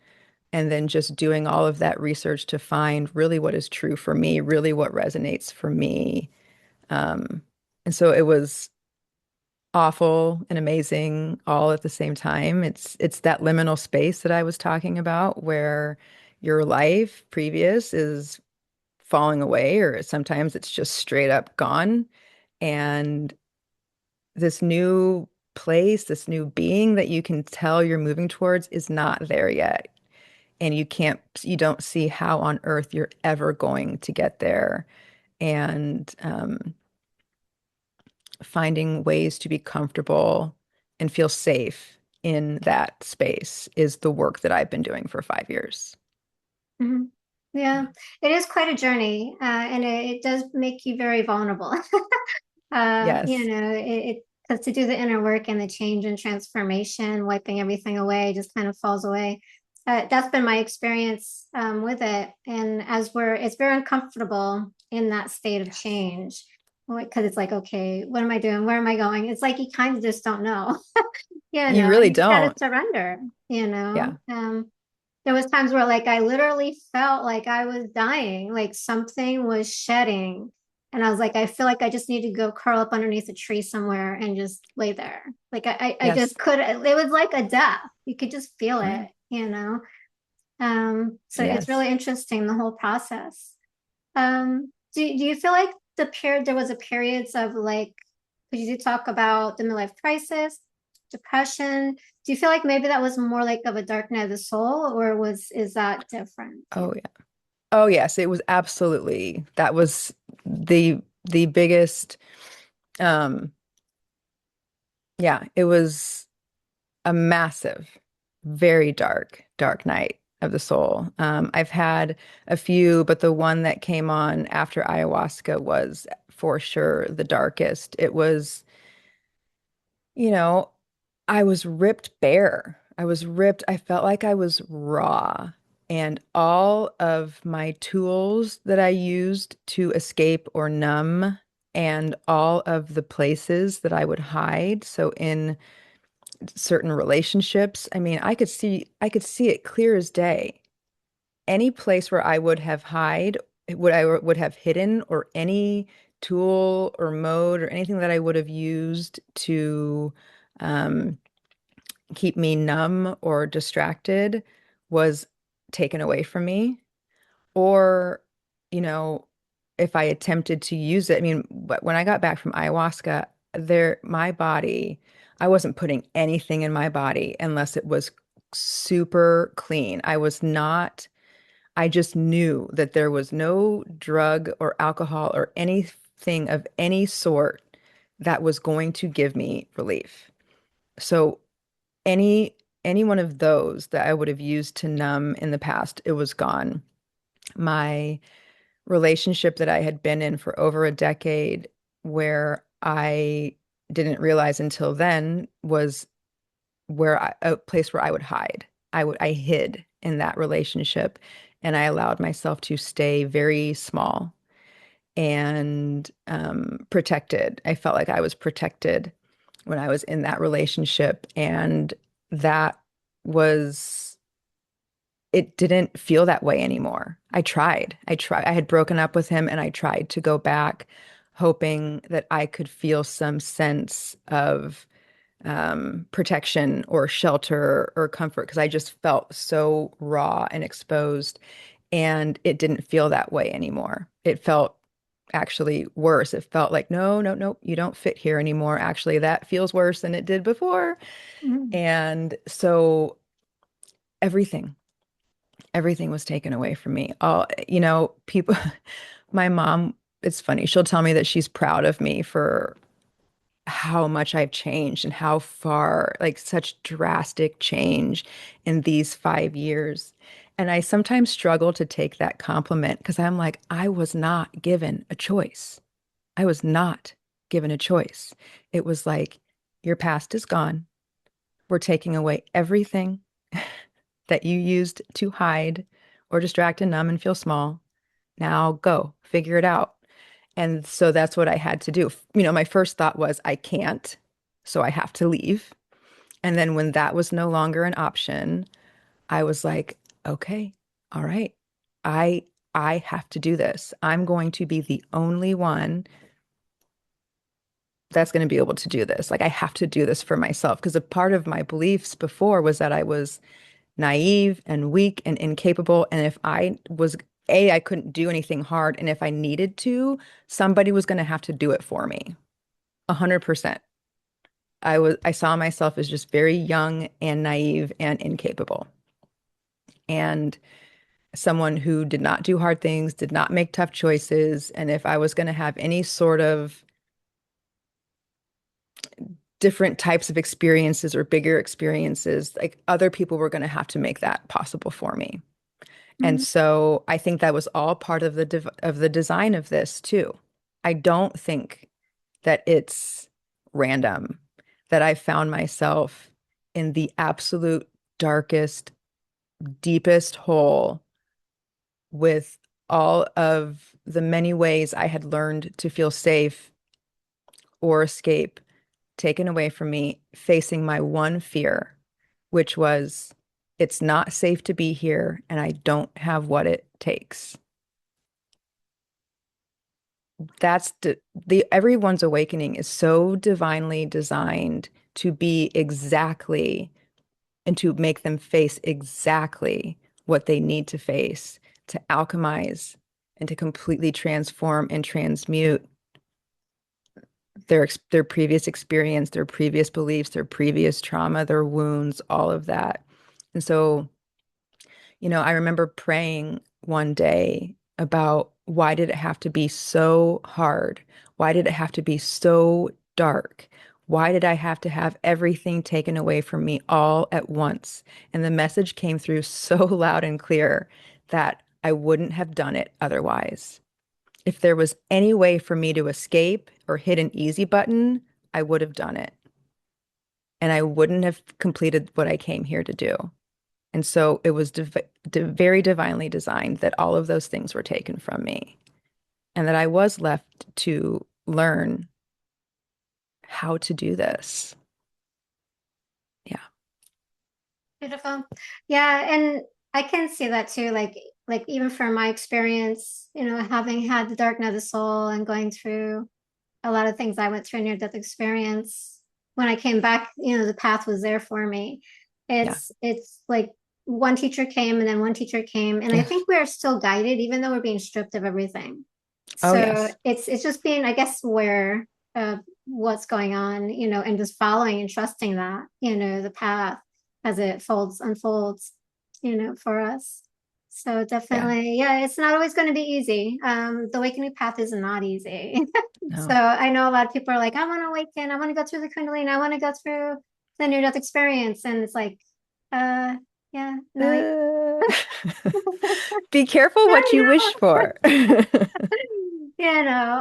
and then just doing all of that research to find really what is true for me, really what resonates for me. And so it was awful and amazing all at the same time. It's that liminal space that I was talking about where your life previous is falling away, or sometimes it's just straight up gone. And this new place, this new being that you can tell you're moving towards is not there yet. And you don't see how on earth you're ever going to get there. And finding ways to be comfortable and feel safe in that space is the work that I've been doing for 5 years. Mhm. Yeah, it is quite a journey, and it does make you very vulnerable. Yes. Because to do the inner work and the change and transformation, wiping everything away just kind of falls away. That's been my experience with it. And it's very uncomfortable in that state of Yes. change because it's like, okay, what am I doing? Where am I going? It's like you kind of just don't know. You And really you just got to don't. surrender, Yeah. there was times where like I literally felt like I was dying, like something was shedding. And I was like, I feel like I just need to go curl up underneath a tree somewhere and just lay there. Like I Yes. just couldn't, it was like a death. You could just feel Right. it. So it's Yes. really interesting, the whole process. Do you feel like there was a periods of like, because you did talk about the midlife crisis, depression. Do you feel like maybe that was more like of a dark night of the soul, or is that different? Oh yeah. Oh yes, it was absolutely. That was the biggest um yeah, it was a massive, very dark night of the soul. I've had a few, but the one that came on after ayahuasca was for sure the darkest. It was, you know, I was ripped bare. I felt like I was raw. And all of my tools that I used to escape or numb, and all of the places that I would hide. So in certain relationships, I mean, I could see it clear as day. Any place where I would have would have hidden, or any tool or mode or anything that I would have used to um, keep me numb or distracted was taken away from me. Or, you know, if I attempted to use it, I mean, but when I got back from ayahuasca, my body, I wasn't putting anything in my body unless it was super clean. I just knew that there was no drug or alcohol or anything of any sort that was going to give me relief. So any any one of those that I would have used to numb in the past, it was gone. My relationship that I had been in for over a decade, where I didn't realize until then, was a place where I would hide. I hid in that relationship, and I allowed myself to stay very small and protected. I felt like I was protected when I was in that relationship, and that was it didn't feel that way anymore. I had broken up with him, and I tried to go back, hoping that I could feel some sense of protection or shelter or comfort, because I just felt so raw and exposed, and it didn't feel that way anymore. It felt actually worse. It felt like, no, no, no, you don't fit here anymore. Actually, that feels worse than it did before. Mhm. And so everything, everything was taken away from me. People, my mom, it's funny. She'll tell me that she's proud of me for how much I've changed and how far, like such drastic change in these 5 years. And I sometimes struggle to take that compliment, because I'm like, I was not given a choice. I was not given a choice. It was like, your past is gone. We're taking away everything that you used to hide or distract and numb and feel small. Now go figure it out. And so that's what I had to do. My first thought was, I can't, so I have to leave. And then when that was no longer an option, I was like, okay, all right. I I have to do this. I'm going to be the only one that's going to be able to do this. Like I have to do this for myself because a part of my beliefs before was that I was naive and weak and incapable. And if I was I couldn't do anything hard. And if I needed to, somebody was going to have to do it for me. 100%. I saw myself as just very young and naive and incapable. And someone who did not do hard things, did not make tough choices. And if I was going to have any sort of different types of experiences or bigger experiences, like other people were going to have to make that possible for me. And Mhm. so I think that was all part of the design of this too. I don't think that it's random that I found myself in the absolute darkest, deepest hole with all of the many ways I had learned to feel safe or escape taken away from me, facing my one fear, which was it's not safe to be here and I don't have what it takes. That's the everyone's awakening is so divinely designed to be exactly and to make them face exactly what they need to face to alchemize and to completely transform and transmute their previous experience, their previous beliefs, their previous trauma, their wounds, all of that. And so, I remember praying one day about why did it have to be so hard? Why did it have to be so dark? Why did I have to have everything taken away from me all at once? And the message came through so loud and clear that I wouldn't have done it otherwise. If there was any way for me to escape or hit an easy button, I would have done it. And I wouldn't have completed what I came here to do. And so it was very divinely designed that all of those things were taken from me and that I was left to learn how to do this. Yeah. Beautiful. Yeah, and I can see that too. Like even from my experience, having had the dark night of the soul and going through a lot of things I went through near death experience. When I came back, the path was there for me. Yeah. It's like one teacher came and then one teacher came, and I Yeah. think we're still guided, even though we're being stripped of everything. Oh, So yes. it's just being, I guess, aware of what's going on, and just following and trusting that, the path as it unfolds, for us. So Yeah. definitely, yeah, it's not always going to be easy. The awakening path is not easy. So No. I know a lot of people are like, I want to awaken, I want to go through the Kundalini, I want to go through the near death experience. And it's like, uh, yeah, no, Uh, Be careful yeah, what you wish for.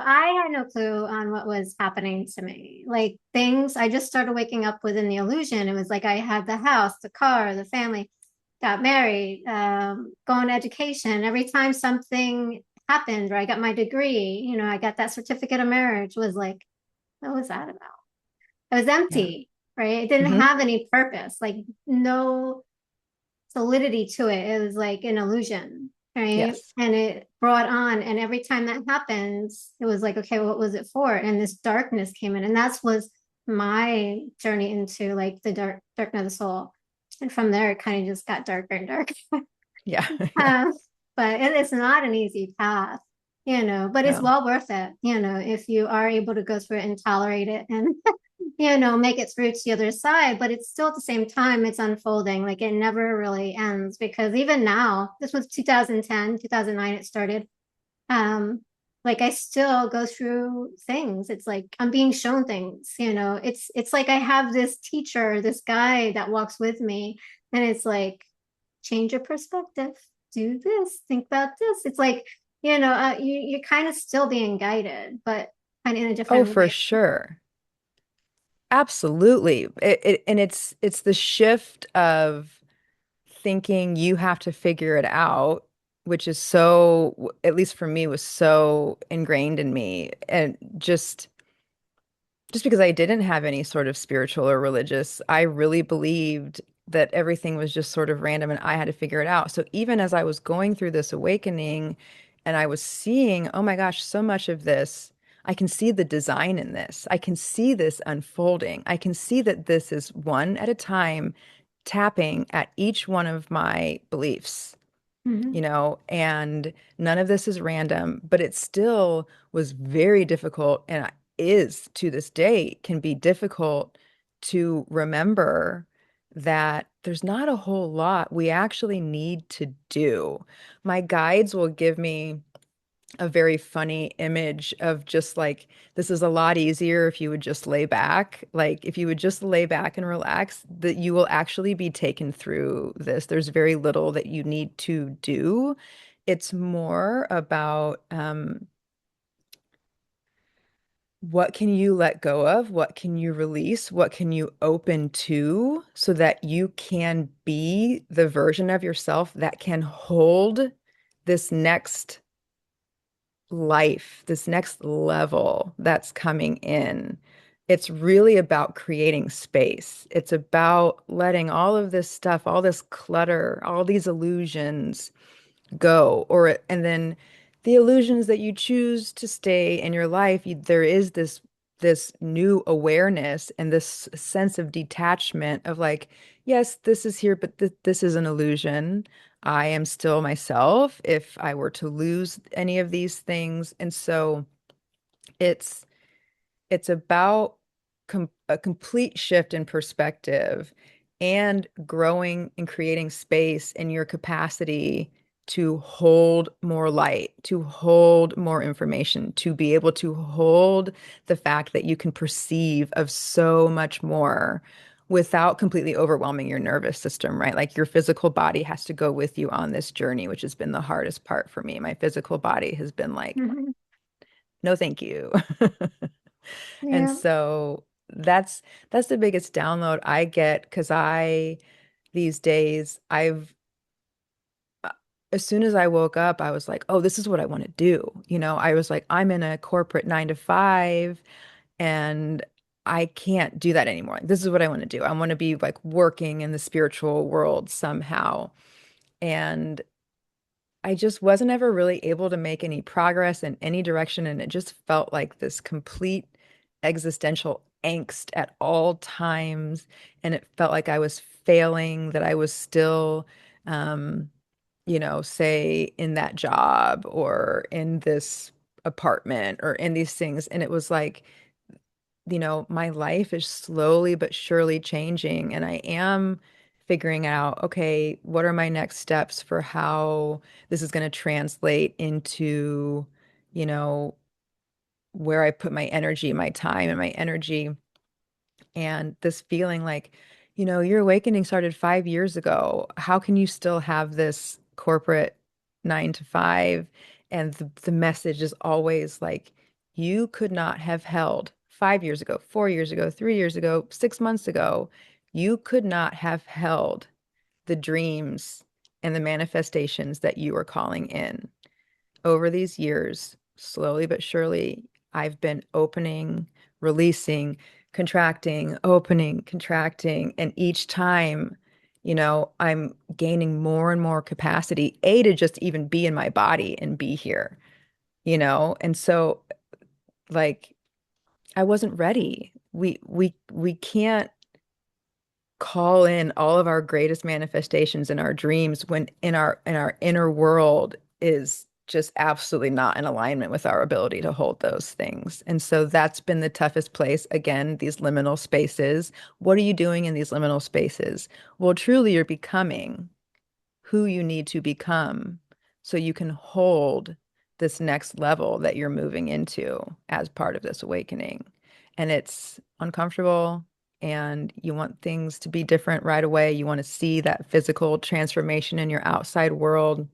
I had no clue on what was happening to me. Like things, I just started waking up within the illusion. It was like I had the house, the car, the family, got married, going to education. Every time something happened or I got my degree, I got that certificate of marriage, was like, what was that about? It was Yeah. empty, right? It didn't Hmm. have any purpose, like no solidity to it. It was like an illusion, right? Yes. And it brought on, and every time that happens, it was like, okay, what was it for? And this darkness came in, and that's was my journey into like the dark night of the soul. And from there, it kind of just got darker and darker. Yeah. Yeah. um, but it's not an easy path, but it's No. well worth it, if you are able to go through it and tolerate it and make it through to the other side. But it's still at the same time, it's unfolding. Like it never really ends because even now, this was 2010, 2009, it started. Um, like I still go through things. It's like I'm being shown things, it's like I have this teacher, this guy that walks with me, and it's like, change your perspective, do this, think about this. It's like, you're kind of still being guided, but kind of in a Oh, different for way. sure. Absolutely. And it's the shift of thinking you have to figure it out, which is so, at least for me, was so ingrained in me. And just because I didn't have any sort of spiritual or religious, I really believed that everything was just sort of random and I had to figure it out. So even as I was going through this awakening and I was seeing, oh my gosh, so much of this, I can see the design in this. I can see this unfolding. I can see that this is one at a time tapping at each one of my beliefs, Mhm. and none of this is random, but it still was very difficult and is to this day can be difficult to remember that there's not a whole lot we actually need to do. My guides will give me a very funny image of just like, this is a lot easier if you would just lay back. Like, if you would just lay back and relax, that you will actually be taken through this. There's very little that you need to do. It's more about what can you let go of? What can you release? What can you open to so that you can be the version of yourself that can hold this next life, this next level that's coming in. It's really about creating space. It's about letting all of this stuff, all this clutter, all these illusions go, and then the illusions that you choose to stay in your life, there is this new awareness and this sense of detachment of like, yes, this is here, but this is an illusion. I am still myself if I were to lose any of these things. And so it's it's about a complete shift in perspective and growing and creating space in your capacity to hold more light, to hold more information, to be able to hold the fact that you can perceive of so much more without completely overwhelming your nervous system, right? Like your physical body has to go with you on this journey, which has been the hardest part for me. My physical body has been like, Mhm. no, thank you. And Yeah. so that's the biggest download I get because I these days uh, as soon as I woke up, I was like, oh, this is what I want to do. I was like, I'm in a corporate 9 to 5 and I can't do that anymore. This is what I want to do. I want to be like working in the spiritual world somehow. And I just wasn't ever really able to make any progress in any direction. And it just felt like this complete existential angst at all times. And it felt like I was failing, that I was still, um, say in that job or in this apartment or in these things. And it was like, my life is slowly but surely changing, and I am figuring out, okay, what are my next steps for how this is going to translate into, you know, where I put my energy, my time, and my energy. And this feeling like, your awakening started 5 years ago. How can you still have this corporate 9 to 5? And the message is always like, you could not have held 5 years ago, 4 years ago, 3 years ago, 6 months ago, you could not have held the dreams and the manifestations that you are calling in. Over these years, slowly but surely, I've been opening, releasing, contracting, opening, contracting. And each time, I'm gaining more and more capacity, to just even be in my body and be here, And so, like, I wasn't ready. We can't call in all of our greatest manifestations in our dreams when in our inner world is just absolutely not in alignment with our ability to hold those things. And so that's been the toughest place. Again, these liminal spaces. What are you doing in these liminal spaces? Well, truly, you're becoming who you need to become so you can hold this next level that you're moving into as part of this awakening. And it's uncomfortable and you want things to be different right away. You want to see that physical transformation in your outside world.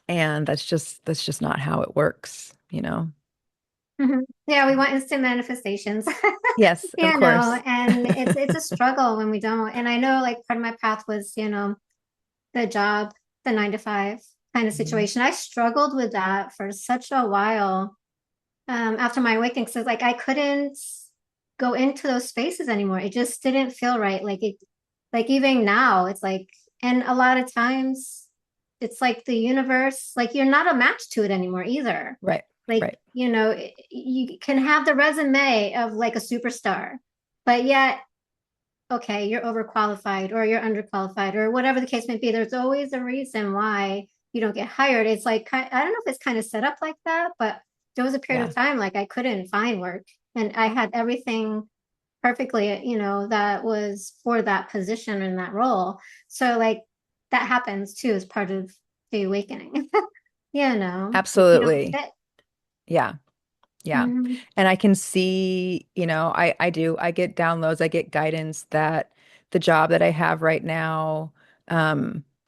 And that's just not how it works. Mhm. Yeah, we want instant manifestations. Yes, of course. And it's a struggle when we don't. And I know like part of my path was, the job, the 9 to 5 kind of Mhm. situation. I struggled with that for such a while after my awakening. So like I couldn't go into those spaces anymore. It just didn't feel right. Like even now, it's like, and a lot of times it's like the universe, like you're not a match to it anymore either. Right. Like, Right. you can have the resume of like a superstar, but yet, okay, you're overqualified or you're underqualified or whatever the case may be. There's always a reason why you don't get hired. It's like, I don't know if it's kind of set up like that, but there was a period Yeah. of time like I couldn't find work and I had everything perfectly, that was for that position and that role. So like that happens too as part of the awakening. Like you don't Absolutely. fit. Yeah. Yeah. Mhm. And I can see, I get downloads, I get guidance that the job that I have right now,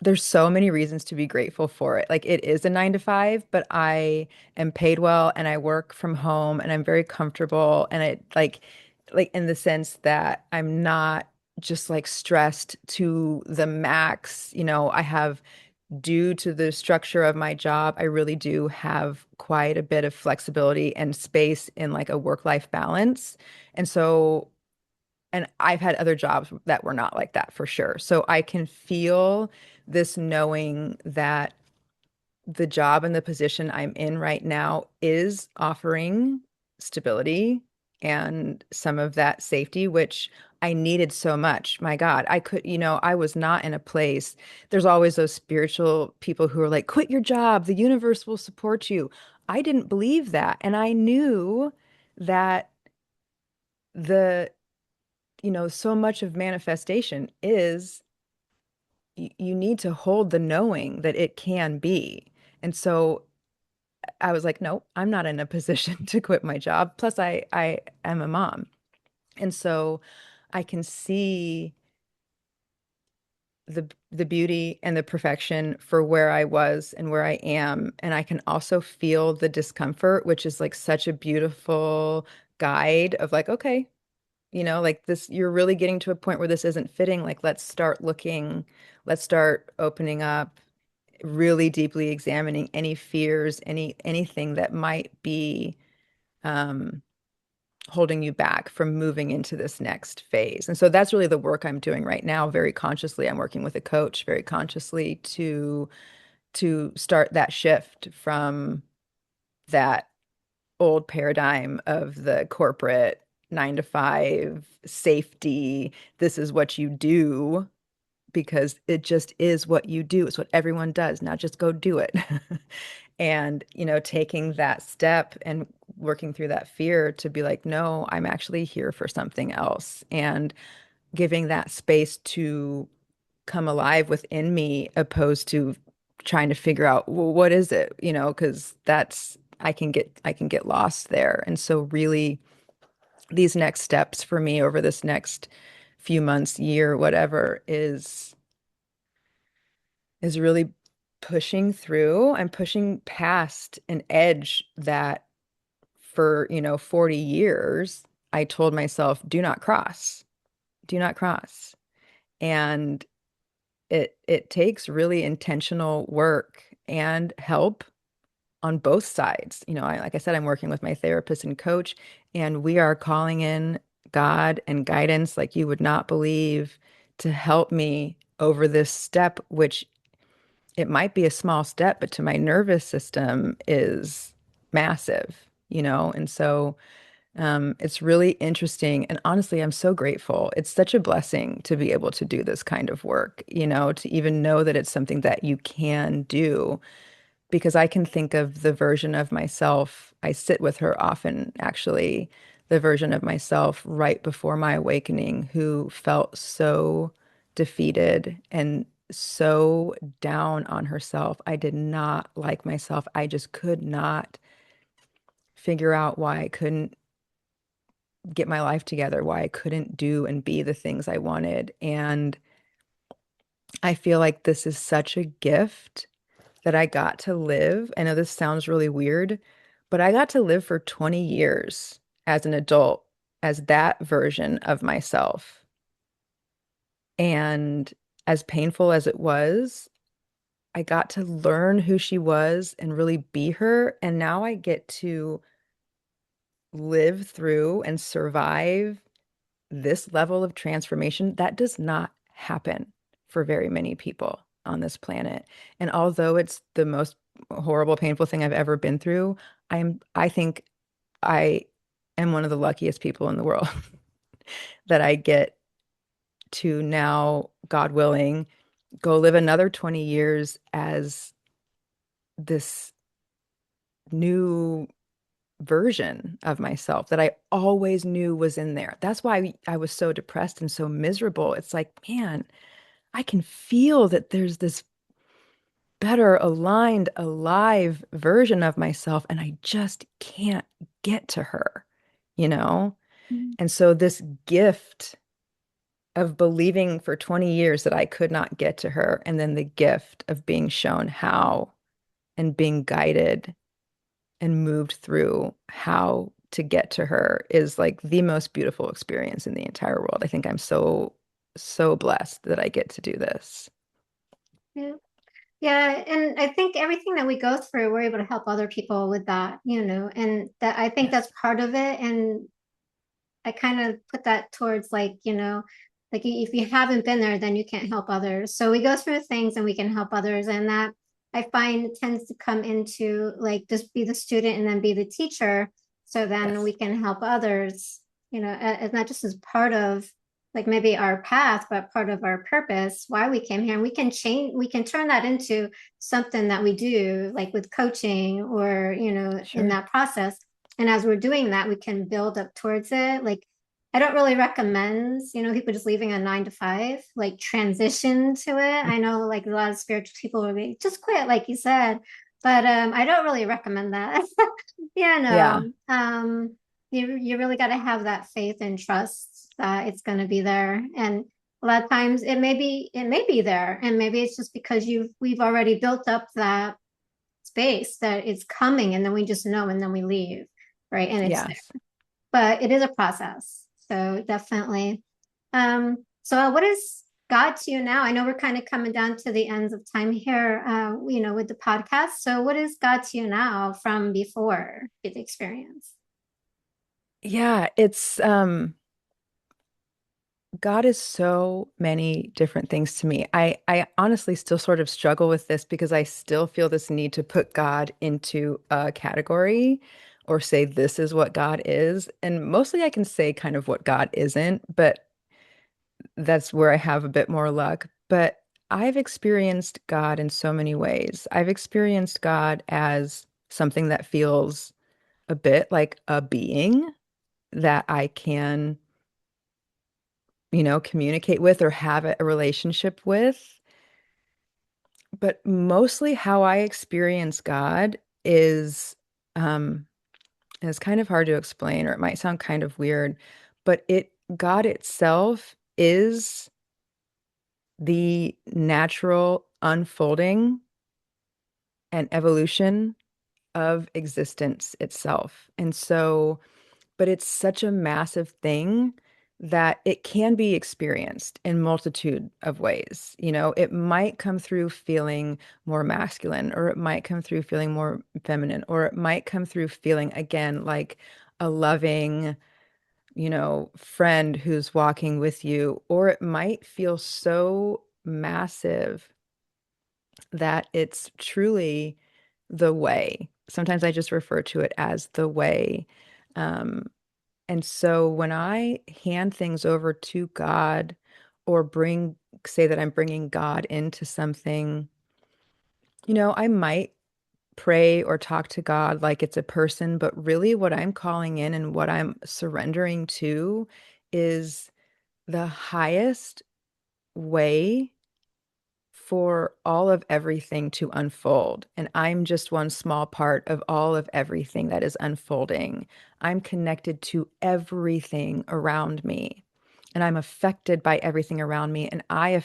there's so many reasons to be grateful for it. Like it is a 9 to 5, but I am paid well and I work from home and I'm very comfortable and it like in the sense that I'm not just like stressed to the max. I have due to the structure of my job, I really do have quite a bit of flexibility and space in like a work-life balance. And so, and I've had other jobs that were not like that for sure. So I can feel this knowing that the job and the position I'm in right now is offering stability and some of that safety, which I needed so much. My God, I was not in a place. There's always those spiritual people who are like, quit your job, the universe will support you. I didn't believe that. And I knew that the, so much of manifestation is you need to hold the knowing that it can be. And so I was like, no, I'm not in a position to quit my job. Plus, I am a mom. And so I can see the beauty and the perfection for where I was and where I am. And I can also feel the discomfort, which is like such a beautiful guide of like, okay, like this, you're really getting to a point where this isn't fitting. Like, let's start looking, let's start opening up, really deeply examining any fears, anything that might be um, holding you back from moving into this next phase. And so that's really the work I'm doing right now, very consciously. I'm working with a coach very consciously to start that shift from that old paradigm of the corporate 9 to 5 safety. This is what you do because it just is what you do. It's what everyone does. Now just go do it. And, taking that step and working through that fear to be like, no, I'm actually here for something else. And giving that space to come alive within me, opposed to trying to figure out, well, what is it? Because I can get lost there. And so really these next steps for me over this next few months, year, whatever, is really pushing through. I'm pushing past an edge that for, 40 years, I told myself, do not cross, do not cross. And it takes really intentional work and help on both sides. Like I said, I'm working with my therapist and coach, and we are calling in God and guidance like you would not believe to help me over this step, which it might be a small step, but to my nervous system is massive. And so it's really interesting. And honestly, I'm so grateful. It's such a blessing to be able to do this kind of work, to even know that it's something that you can do, because I can think of the version of myself. I sit with her often, actually, the version of myself right before my awakening who felt so defeated and so down on herself. I did not like myself. I just could not figure out why I couldn't get my life together, why I couldn't do and be the things I wanted. And I feel like this is such a gift that I got to live. I know this sounds really weird, but I got to live for 20 years as an adult as that version of myself. And as painful as it was, I got to learn who she was and really be her. And now I get to live through and survive this level of transformation. That does not happen for very many people on this planet. And although it's the most horrible, painful thing I've ever been through, I think I am one of the luckiest people in the world that I get to now, God willing, go live another 20 years as this new version of myself that I always knew was in there. That's why I was so depressed and so miserable. It's like, man, I can feel that there's this better aligned, alive version of myself, and I just can't get to her, you know? And so this gift of believing for 20 years that I could not get to her, and then the gift of being shown how and being guided and moved through how to get to her is like the most beautiful experience in the entire world. I think I'm so, so blessed that I get to do this. Yeah. Yeah, and I think everything that we go through, we're able to help other people with that, and that I think that's Yes, part of it. And I kind of put that towards like if you haven't been there, then you can't help others. So we go through things and we can help others. And that I find tends to come into like just be the student and then be the teacher. So then we yes, can help others, as not just as part of like maybe our path, but part of our purpose, why we came here. And we can turn that into something that we do, like with coaching or, in sure. that process. And as we're doing that, we can build up towards it. Like, I don't really recommend, people just leaving a 9 to 5, like transition to it. I know like a lot of spiritual people will be just quit, like you said, but I don't really recommend that. Yeah, Yeah, no. You really got to have that faith and trust that it's going to be there. And a lot of times it may be there, and maybe it's just because we've already built up that space that it's coming, and then we just know, and then we leave, right? And it's there, yes. but it is a process. So definitely. So what is God to you now? I know we're kind of coming down to the ends of time here, with the podcast. So what is God to you now from before the experience? Yeah, it's God is so many different things to me. I honestly still sort of struggle with this because I still feel this need to put God into a category or say this is what God is. And mostly I can say kind of what God isn't, but that's where I have a bit more luck. But I've experienced God in so many ways. I've experienced God as something that feels a bit like a being that I can, communicate with or have a relationship with. But mostly how I experience God is, and it's kind of hard to explain, or it might sound kind of weird, but God itself is the natural unfolding and evolution of existence itself. And so, but it's such a massive thing that it can be experienced in multitude of ways. It might come through feeling more masculine, or it might come through feeling more feminine, or it might come through feeling again like a loving, friend who's walking with you, or it might feel so massive that it's truly the way. Sometimes I just refer to it as the way. Um, and so when I hand things over to God or say that I'm bringing God into something, I might pray or talk to God like it's a person, but really what I'm calling in and what I'm surrendering to is the highest way for all of everything to unfold. And I'm just one small part of all of everything that is unfolding. I'm connected to everything around me. And I'm affected by everything around me. And I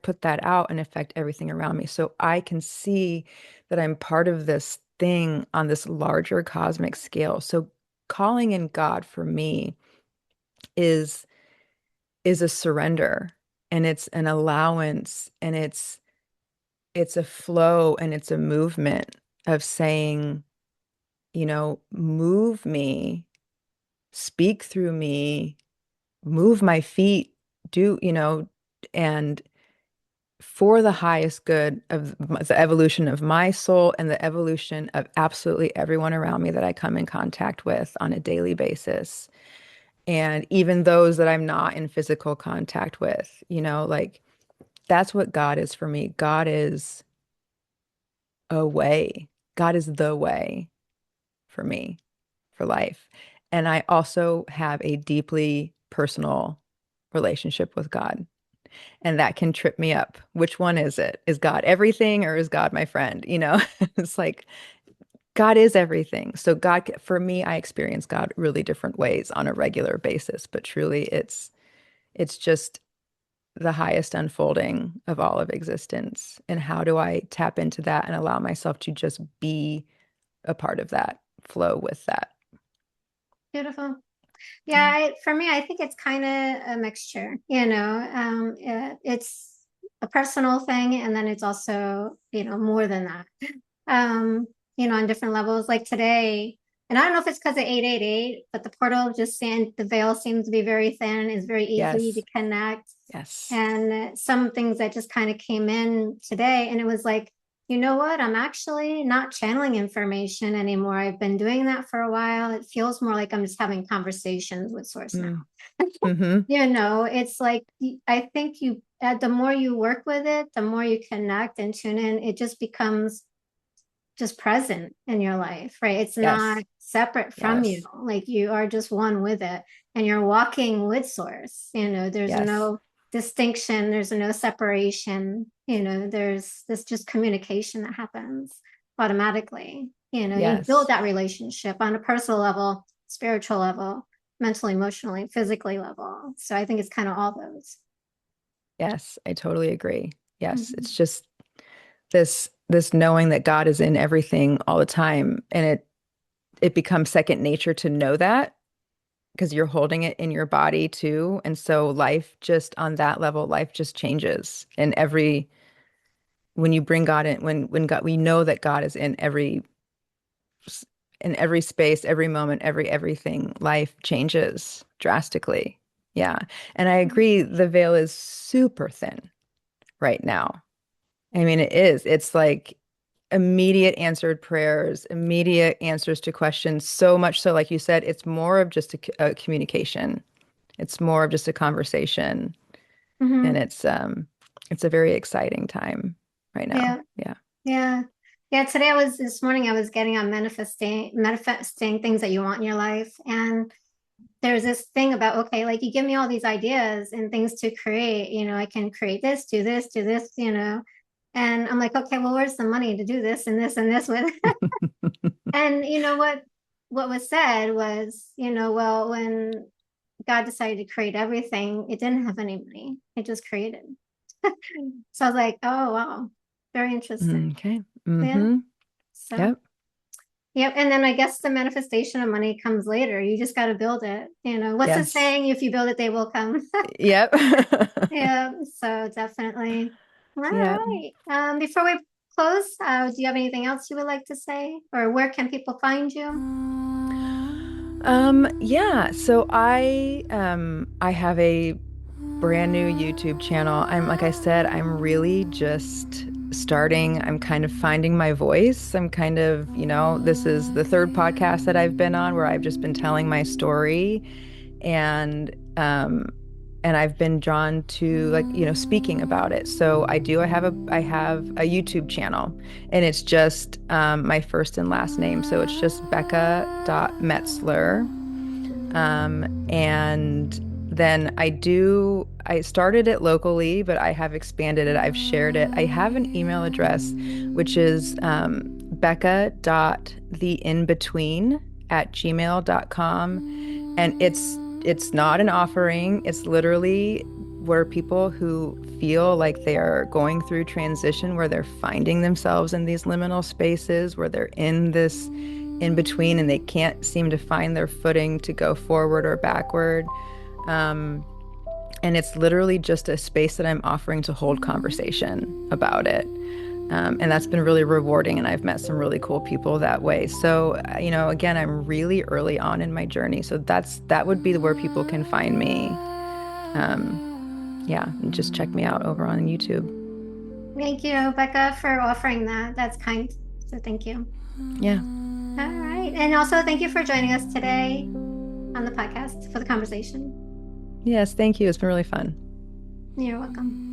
put that out and affect everything around me. So I can see that I'm part of this thing on this larger cosmic scale. So calling in God for me is is a surrender, and it's an allowance, and it's a flow, and it's a movement of saying, move me, speak through me, move my feet, do, and for the highest good of the evolution of my soul and the evolution of absolutely everyone around me that I come in contact with on a daily basis. And even those that I'm not in physical contact with, like that's what God is for me. God is a way. God is the way for me, for life. And I also have a deeply personal relationship with God. And that can trip me up. Which one is it? Is God everything or is God my friend? It's like God is everything. So God, for me, I experience God really different ways on a regular basis, but truly it's just the highest unfolding of all of existence. And how do I tap into that and allow myself to just be a part of that, flow with that? Beautiful. Yeah, Yeah. for me, I think it's kind of a mixture, you know. It's a personal thing, and then it's also, more than that. Um, on different levels. Like today, and I don't know if it's because of 888, but the portal just seemed the veil seems to be very thin, is very easy to Yes. connect. Yes. And some things that just kind of came in today, and it was like, you know what? I'm actually not channeling information anymore. I've been doing that for a while. It feels more like I'm just having conversations with Source now. Mm. Mm-hmm. It's like I think the more you work with it, the more you connect and tune in, it just becomes just present in your life, right? It's not Yes. separate from you. Yes. Like you are just one with it and you're walking with Source. There's Yes. no distinction, there's no separation. There's this just communication that happens automatically. You build Yes. that relationship on a personal level, spiritual level, mentally, emotionally, physically level. So I think it's kind of all those. Yes. I totally agree. Yes. Mhm. It's just this knowing that God is in everything all the time. And it becomes second nature to know that because you're holding it in your body too. And so life just on that level, life just changes. And when you bring God in, when God, we know that God is in every space, every moment, everything, life changes drastically. Yeah. And I agree, the veil is super thin right now. I mean, it is. It's like immediate answered prayers, immediate answers to questions. So much so, like you said, it's more of just a communication. It's more of just a conversation, and Mhm. it's a very exciting time right now. Yeah. Yeah. Yeah. Yeah. This morning I was getting on manifesting things that you want in your life. And there's this thing about, okay, like you give me all these ideas and things to create, I can create this, do this. And I'm like, okay, well, where's the money to do this and this and this with? And what was said was, well, when God decided to create everything, it didn't have any money. It just created. So I was like, oh wow, very interesting. Okay. Yeah. Mm-hmm. So, Yep. yep. And then I guess the manifestation of money comes later. You just got to build it. What's the Yes. saying? If you build it, they will come. Yep. Yeah. So definitely. All Yep. right. Before we close, do you have anything else you would like to say, or where can people find you? Yeah, so I have a brand new YouTube channel. Like I said, I'm really just starting. I'm kind of finding my voice. I'm kind of, this is the third podcast that I've been on where I've just been telling my story and and I've been drawn to like, speaking about it. So I have a YouTube channel and it's just my first and last name. So it's just Becca.Metzler. And then I started it locally, but I have expanded it. I've shared it. I have an email address, which is becca.theinbetween@gmail.com. And it's not an offering. It's literally where people who feel like they are going through transition, where they're finding themselves in these liminal spaces, where they're in this in between and they can't seem to find their footing to go forward or backward. Um, and it's literally just a space that I'm offering to hold conversation about it. And that's been really rewarding. And I've met some really cool people that way. So, again, I'm really early on in my journey. So that would be where people can find me. Yeah, and just check me out over on YouTube. Thank you, Becca, for offering that. That's kind. So thank you. Yeah. All right. And also thank you for joining us today on the podcast for the conversation. Yes, thank you. It's been really fun. You're welcome.